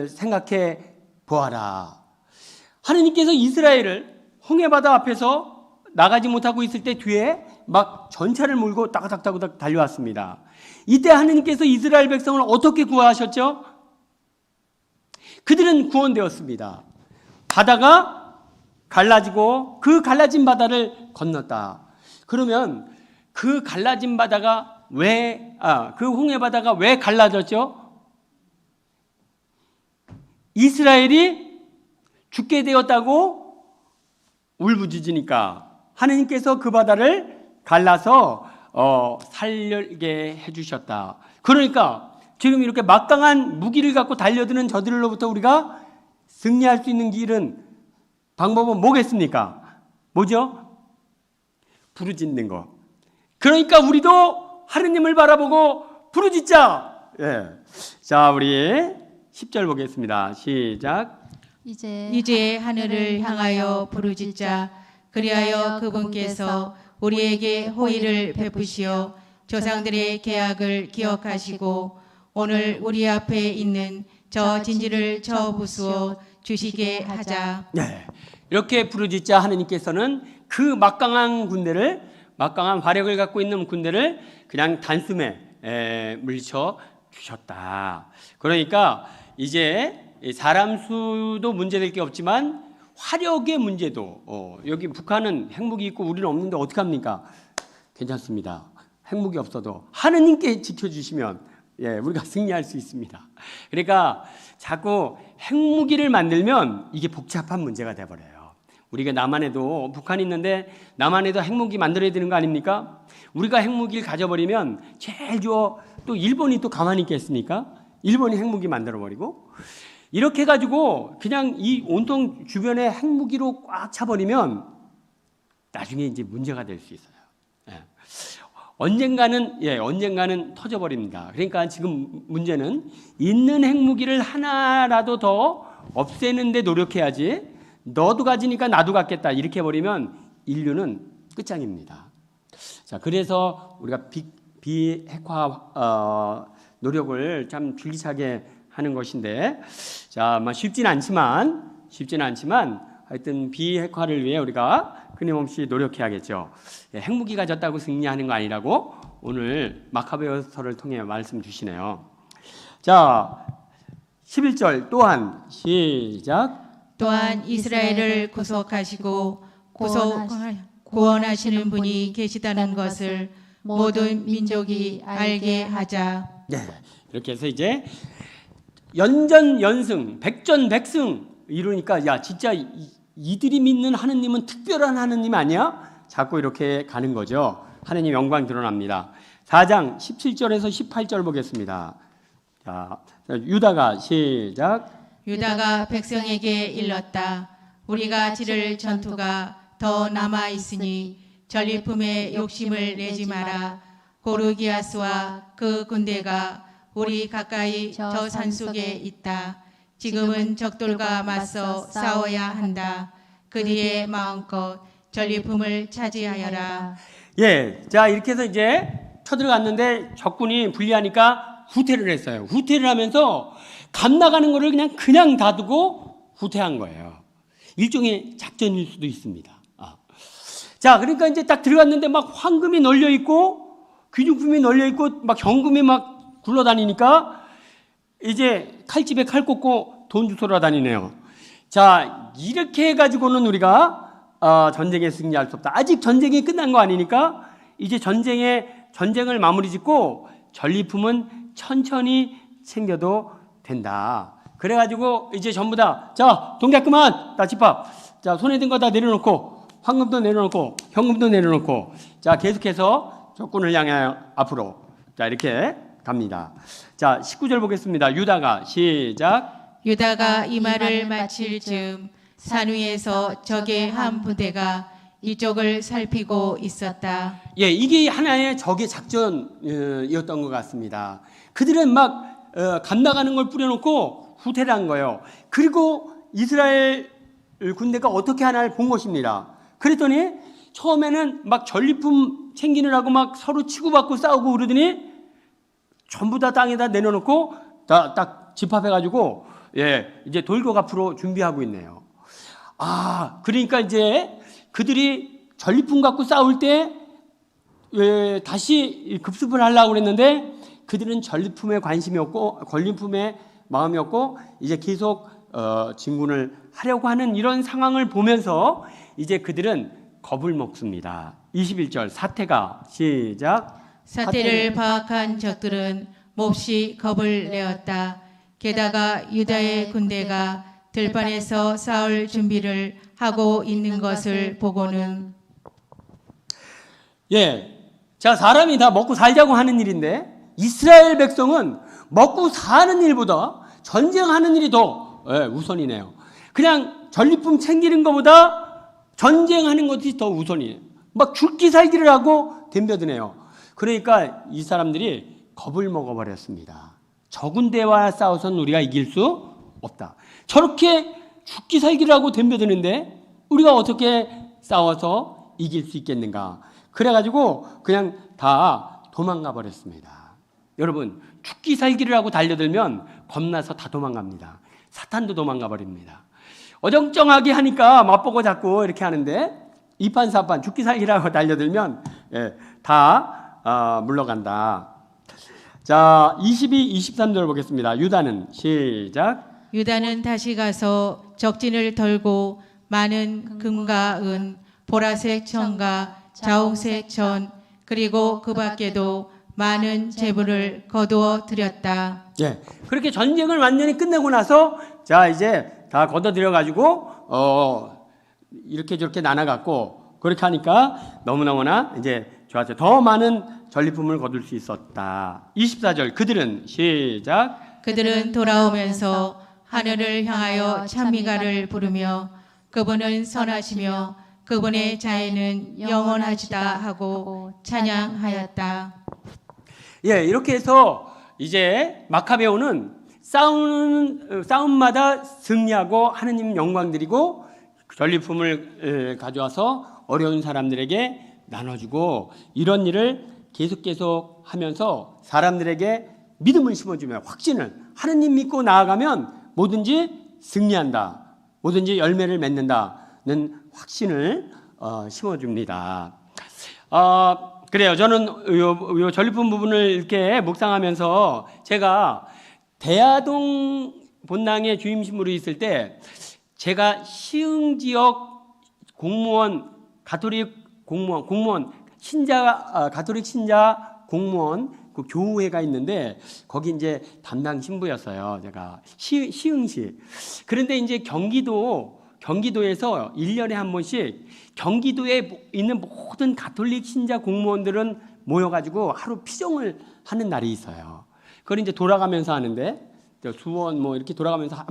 생각해 보아라. 하느님께서 이스라엘을 홍해바다 앞에서 나가지 못하고 있을 때 뒤에 막 전차를 몰고 따가닥따가닥 달려왔습니다. 이때 하느님께서 이스라엘 백성을 어떻게 구하셨죠? 그들은 구원되었습니다. 바다가 갈라지고 그 갈라진 바다를 건넜다. 그러면 그 갈라진 바다가 그 홍해바다가 왜 갈라졌죠? 이스라엘이 죽게 되었다고 울부짖으니까 하느님께서 그 바다를 갈라서 살게 해주셨다. 그러니까 지금 이렇게 막강한 무기를 갖고 달려드는 저들로부터 우리가 승리할 수 있는 방법은 뭐겠습니까? 뭐죠? 부르짖는 거. 그러니까 우리도 하느님을 바라보고 부르짖자. 예. 자, 우리 10절 보겠습니다. 시작. 이제 하늘을 향하여 부르짖자. 그리하여 그분께서 우리에게 호의를 베푸시어 조상들의 계약을 기억하시고 오늘 우리 앞에 있는 저 진지를 쳐 부수어 주시게 하자. 네. 이렇게 부르짖자. 하느님께서는 그 막강한 화력을 갖고 있는 군대를 그냥 단숨에 물리쳐 주셨다. 그러니까 이제 사람 수도 문제될 게 없지만 화력의 문제도 여기 북한은 핵무기 있고 우리는 없는데 어떡합니까? 괜찮습니다. 핵무기 없어도 하느님께 지켜주시면 우리가 승리할 수 있습니다. 그러니까 자꾸 핵무기를 만들면 이게 복잡한 문제가 돼버려요. 우리가 남한에도 북한이 있는데 남한에도 핵무기 만들어야 되는 거 아닙니까? 우리가 핵무기를 가져버리면 제일 또 일본이 또 가만히 있겠습니까? 일본이 핵무기 만들어버리고 이렇게 해가지고 그냥 이 온통 주변에 핵무기로 꽉 차버리면 나중에 이제 문제가 될 수 있어요. 언젠가는 터져버립니다. 그러니까 지금 문제는 있는 핵무기를 하나라도 더 없애는 데 노력해야지, 너도 가지니까 나도 갖겠다 이렇게 해버리면 인류는 끝장입니다. 자, 그래서 우리가 비핵화 노력을 참 줄기차게 하는 것인데, 자, 쉽지는 않지만 하여튼 비핵화를 위해 우리가 끊임없이 노력해야겠죠. 핵무기 가졌다고 승리하는 거 아니라고 오늘 마카베오서를 통해 말씀 주시네요. 자, 11절 또한 시작. 또한 이스라엘을 구속하시고 구원하시는 분이 계시다는 것을 모든 민족이 알게 하자. 네, 이렇게 해서 이제 연전연승, 백전백승 이루니까 야 진짜 이들이 믿는 하느님은 특별한 하느님 아니야? 자꾸 이렇게 가는 거죠. 하느님 영광 드러납니다. 4장 17절에서 18절 보겠습니다. 자, 유다가 시작. 유다가 백성에게 일렀다. 우리가 치를 전투가 더 남아 있으니 전리품에 욕심을 내지 마라. 고르기아스와 그 군대가 우리 가까이 저 산속에 있다. 지금은 적들과 맞서 싸워야 한다. 그 뒤에 마음껏 전리품을 차지하여라. 예, 자 이렇게 해서 이제 쳐들어갔는데 적군이 불리하니까 후퇴를 했어요. 후퇴를 하면서 감나가는 거를 그냥 놔두고 후퇴한 거예요. 일종의 작전일 수도 있습니다. 자, 그러니까 이제 딱 들어갔는데 막 황금이 널려 있고 귀중품이 널려 있고 막 현금이 막 굴러다니니까 이제 칼집에 칼 꽂고 돈 주소러 다니네요. 자, 이렇게 해가지고는 우리가 전쟁에 승리할 수 없다. 아직 전쟁이 끝난 거 아니니까 이제 전쟁을 마무리 짓고 전리품은 천천히 챙겨도 된다. 그래가지고 이제 전부 다 자, 동작 그만, 다 집합. 자, 손에 든 거 다 내려놓고 황금도 내려놓고 현금도 내려놓고 자, 계속해서 적군을 향해 앞으로 자, 이렇게 갑니다. 자, 19절 보겠습니다. 유다가 시작. 유다가 이 말을 마칠 즈음 산 위에서 적의 한 부대가 이쪽을 살피고 있었다. 예, 이게 하나의 적의 작전이었던 것 같습니다. 그들은 막 감나가는 걸 뿌려놓고 후퇴를 한 거예요. 그리고 이스라엘 군대가 어떻게 하나를 본 것입니다. 그랬더니 처음에는 막 전리품 챙기느라고 막 서로 치고받고 싸우고 그러더니 전부 다 땅에다 내려놓고 딱 집합해가지고 이제 돌격 앞으로 준비하고 있네요. 그러니까 이제 그들이 전리품 갖고 싸울 때 다시 급습을 하려고 그랬는데 그들은 전리품에 관심이 없고 전리품에 마음이 없고 이제 계속 진군을 하려고 하는 이런 상황을 보면서 이제 그들은 겁을 먹습니다. 21절 사태가 시작. 사태를 파악한 적들은 몹시 겁을 내었다. 게다가 유다의 군대가 들판에서 싸울 준비를 하고 있는 것을 보고는 자, 사람이 다 먹고 살자고 하는 일인데 이스라엘 백성은 먹고 사는 일보다 전쟁하는 일이 더 우선이네요. 그냥 전리품 챙기는 것보다 전쟁하는 것이 더 우선이에요. 막 죽기 살기를 하고 덤벼드네요. 그러니까 이 사람들이 겁을 먹어버렸습니다. 적군대와 싸워서는 우리가 이길 수 없다. 저렇게 죽기 살기를 하고 덤벼드는데 우리가 어떻게 싸워서 이길 수 있겠는가. 그래가지고 그냥 다 도망가 버렸습니다. 여러분, 죽기 살기를 하고 달려들면 겁나서 다 도망갑니다. 사탄도 도망가 버립니다. 어정쩡하게 하니까 맛보고 자꾸 이렇게 하는데 이판사판 죽기 살기를 하고 달려들면 다 물러간다. 자, 22, 23절 보겠습니다. 유다는 시작. 유다는 다시 가서 적진을 털고 많은 금과 은, 보라색 천과 자홍색 천, 그리고 그 밖에도 많은 재물을 거두어 들였다. 그렇게 전쟁을 완전히 끝내고 나서 자, 이제 다 걷어들여 가지고 이렇게 저렇게 나눠갖고 그렇게 하니까 너무너무나 이제 좋았죠. 더 많은 전리품을 거둘 수 있었다. 24절 그들은 시작. 그들은 돌아오면서 하늘을 향하여 찬미가를 부르며 그분은 선하시며 그분의 자애는 영원하시다 하고 찬양하였다. 예, 이렇게 해서 이제 마카베오는 싸움마다 승리하고 하느님 영광 드리고 전리품을 가져와서 어려운 사람들에게 나눠주고 이런 일을 계속 하면서 사람들에게 믿음을 심어주며 확신을, 하느님 믿고 나아가면 뭐든지 승리한다, 뭐든지 열매를 맺는다는 확신을 심어줍니다. 그래요. 저는 요 전리품 부분을 이렇게 묵상하면서 제가 대하동 본당의 주임신부로 있을 때 제가 시흥 지역 공무원, 가톨릭 공무원 신자, 가톨릭 신자 공무원 그 교우회가 있는데 거기 이제 담당 신부였어요. 제가 시흥시. 그런데 이제 경기도에서 1년에 한 번씩 경기도에 있는 모든 가톨릭 신자 공무원들은 모여가지고 하루 피정을 하는 날이 있어요. 그걸 이제 돌아가면서 하는데 수원 뭐 이렇게 돌아가면서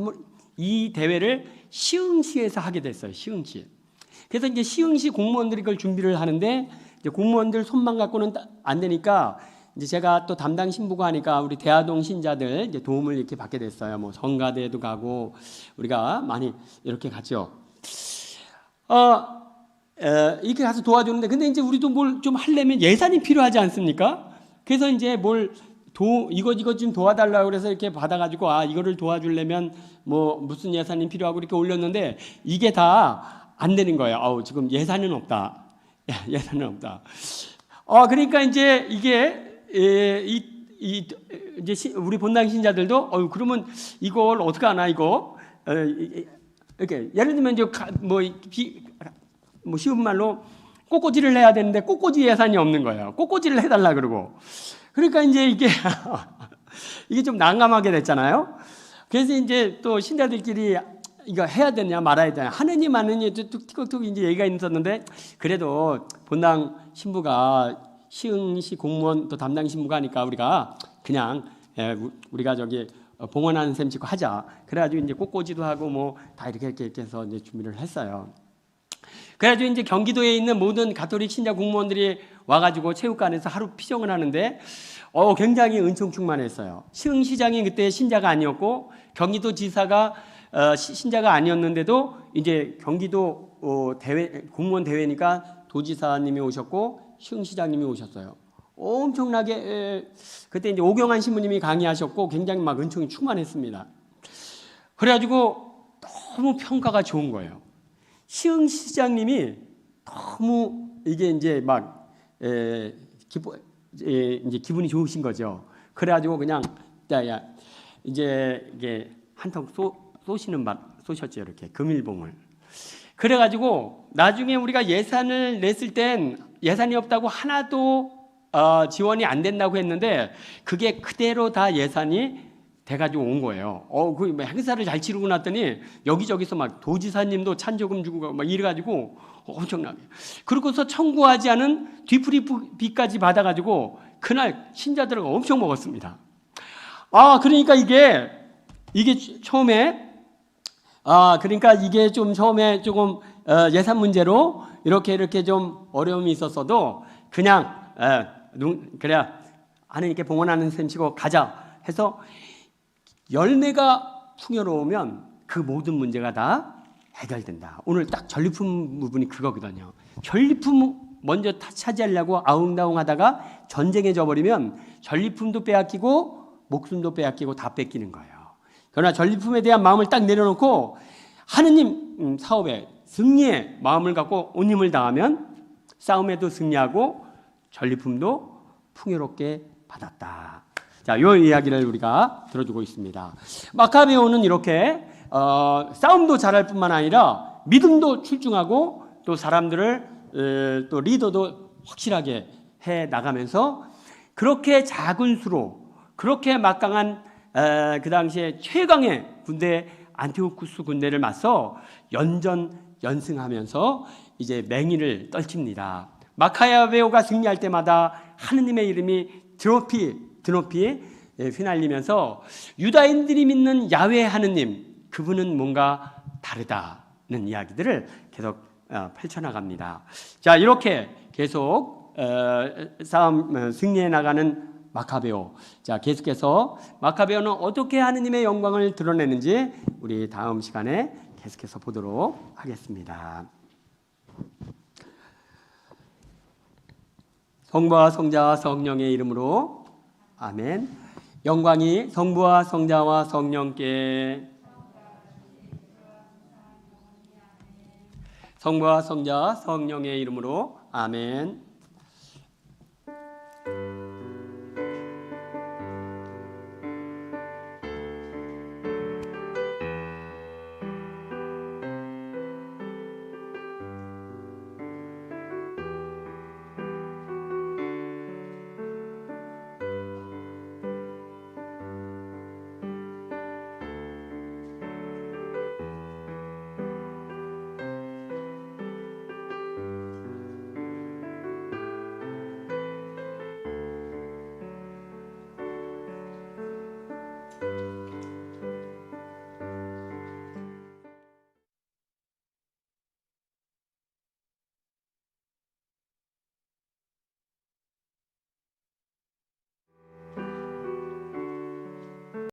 이 대회를 시흥시에서 하게 됐어요. 시흥시. 그래서 이제 시흥시 공무원들이 그걸 준비를 하는데 이제 공무원들 손만 갖고는 안 되니까 이제 제가 또 담당 신부가 하니까 우리 대하동 신자들 이제 도움을 이렇게 받게 됐어요. 뭐 성가대도 가고 우리가 많이 이렇게 갔죠. 이렇게 가서 도와주는데 근데 이제 우리도 뭘 좀 하려면 예산이 필요하지 않습니까? 그래서 이제 이거 좀 도와달라고 그래서 이렇게 받아가지고 이거를 도와주려면 뭐 무슨 예산이 필요하고 이렇게 올렸는데 이게 다 안 되는 거예요. 지금 예산은 없다. 예산은 없다. 그러니까 이제 이게 이제 우리 본당 신자들도 그러면 이걸 어떻게 하나 이거 이렇게 예를 들면 이제 뭐 쉬운 말로 꽃꽂이를 해야 되는데 꽃꽂이 예산이 없는 거예요. 꽃꽂이를 해달라 그러고 그러니까 이제 이게 좀 난감하게 됐잖아요. 그래서 이제 또 신자들끼리 이거 해야 되냐 말아야 되냐 하느니 마느니 툭툭 이제 얘기가 있었는데 그래도 본당 신부가 시흥시 공무원 또 담당 신부가 하니까 우리가 그냥 우리가 저기 봉헌하는 셈 짓고 하자. 그래가지고 이제 꽃꽂이도 하고 뭐 다 이렇게 해서 이제 준비를 했어요. 그래가지고 이제 경기도에 있는 모든 가톨릭 신자 공무원들이 와가지고 체육관에서 하루 피정을 하는데 굉장히 은총 충만했어요. 시흥시장이 그때 신자가 아니었고 경기도 지사가 신자가 아니었는데도 이제 경기도 공무원 대회니까 도지사님이 오셨고 시흥시장님이 오셨어요. 엄청나게 그때 이제 오경환 신부님이 강의하셨고 굉장히 막 은총이 충만했습니다. 그래가지고 너무 평가가 좋은 거예요. 시흥시장님이 너무 이게 이제 막 이제 기분이 좋으신 거죠. 그래가지고 그냥 야 이제 이게 한턱 쏘셨죠. 이렇게 금일봉을. 그래가지고 나중에 우리가 예산을 냈을 땐 예산이 없다고 하나도 지원이 안 된다고 했는데 그게 그대로 다 예산이 돼가지고 온 거예요. 그 행사를 잘 치르고 났더니 여기저기서 막 도지사님도 찬조금 주고 막 이래가지고 엄청나게. 그러고서 청구하지 않은 뒤풀이비까지 받아가지고 그날 신자들은 엄청 먹었습니다. 그러니까 이게 처음에 그러니까 이게 좀 처음에 조금 예산 문제로 이렇게 좀 어려움이 있었어도 그냥 그래야 하느님께 봉헌하는 셈 치고 가자 해서 열매가 풍요로우면 그 모든 문제가 다 해결된다. 오늘 딱 전리품 부분이 그거거든요. 전리품 먼저 차지하려고 아웅다웅 하다가 전쟁에 져버리면 전리품도 빼앗기고 목숨도 빼앗기고 다 뺏기는 거예요. 그러나 전리품에 대한 마음을 딱 내려놓고 하느님 사업에 승리의 마음을 갖고 온 힘을 다하면 싸움에도 승리하고 전리품도 풍요롭게 받았다. 자, 요 이야기를 우리가 들어주고 있습니다. 마카베오는 이렇게 싸움도 잘할 뿐만 아니라 믿음도 출중하고 또 사람들을 또 리더도 확실하게 해 나가면서 그렇게 작은 수로 그렇게 막강한 그 당시에 최강의 군대 안티오쿠스 군대를 맞서 연전연승하면서 이제 맹위를 떨칩니다. 마카베오가 승리할 때마다 하느님의 이름이 드높이 휘날리면서 유다인들이 믿는 야훼 하느님 그분은 뭔가 다르다는 이야기들을 계속 펼쳐나갑니다. 자, 이렇게 계속 싸움 승리해 나가는 마카베오. 자, 계속해서 마카베오는 어떻게 하느님의 영광을 드러내는지 우리 다음 시간에 계속해서 보도록 하겠습니다. 성부와 성자와 성령의 이름으로 아멘. 영광이 성부와 성자와 성령께, 성부와 성자 성령의 이름으로 아멘.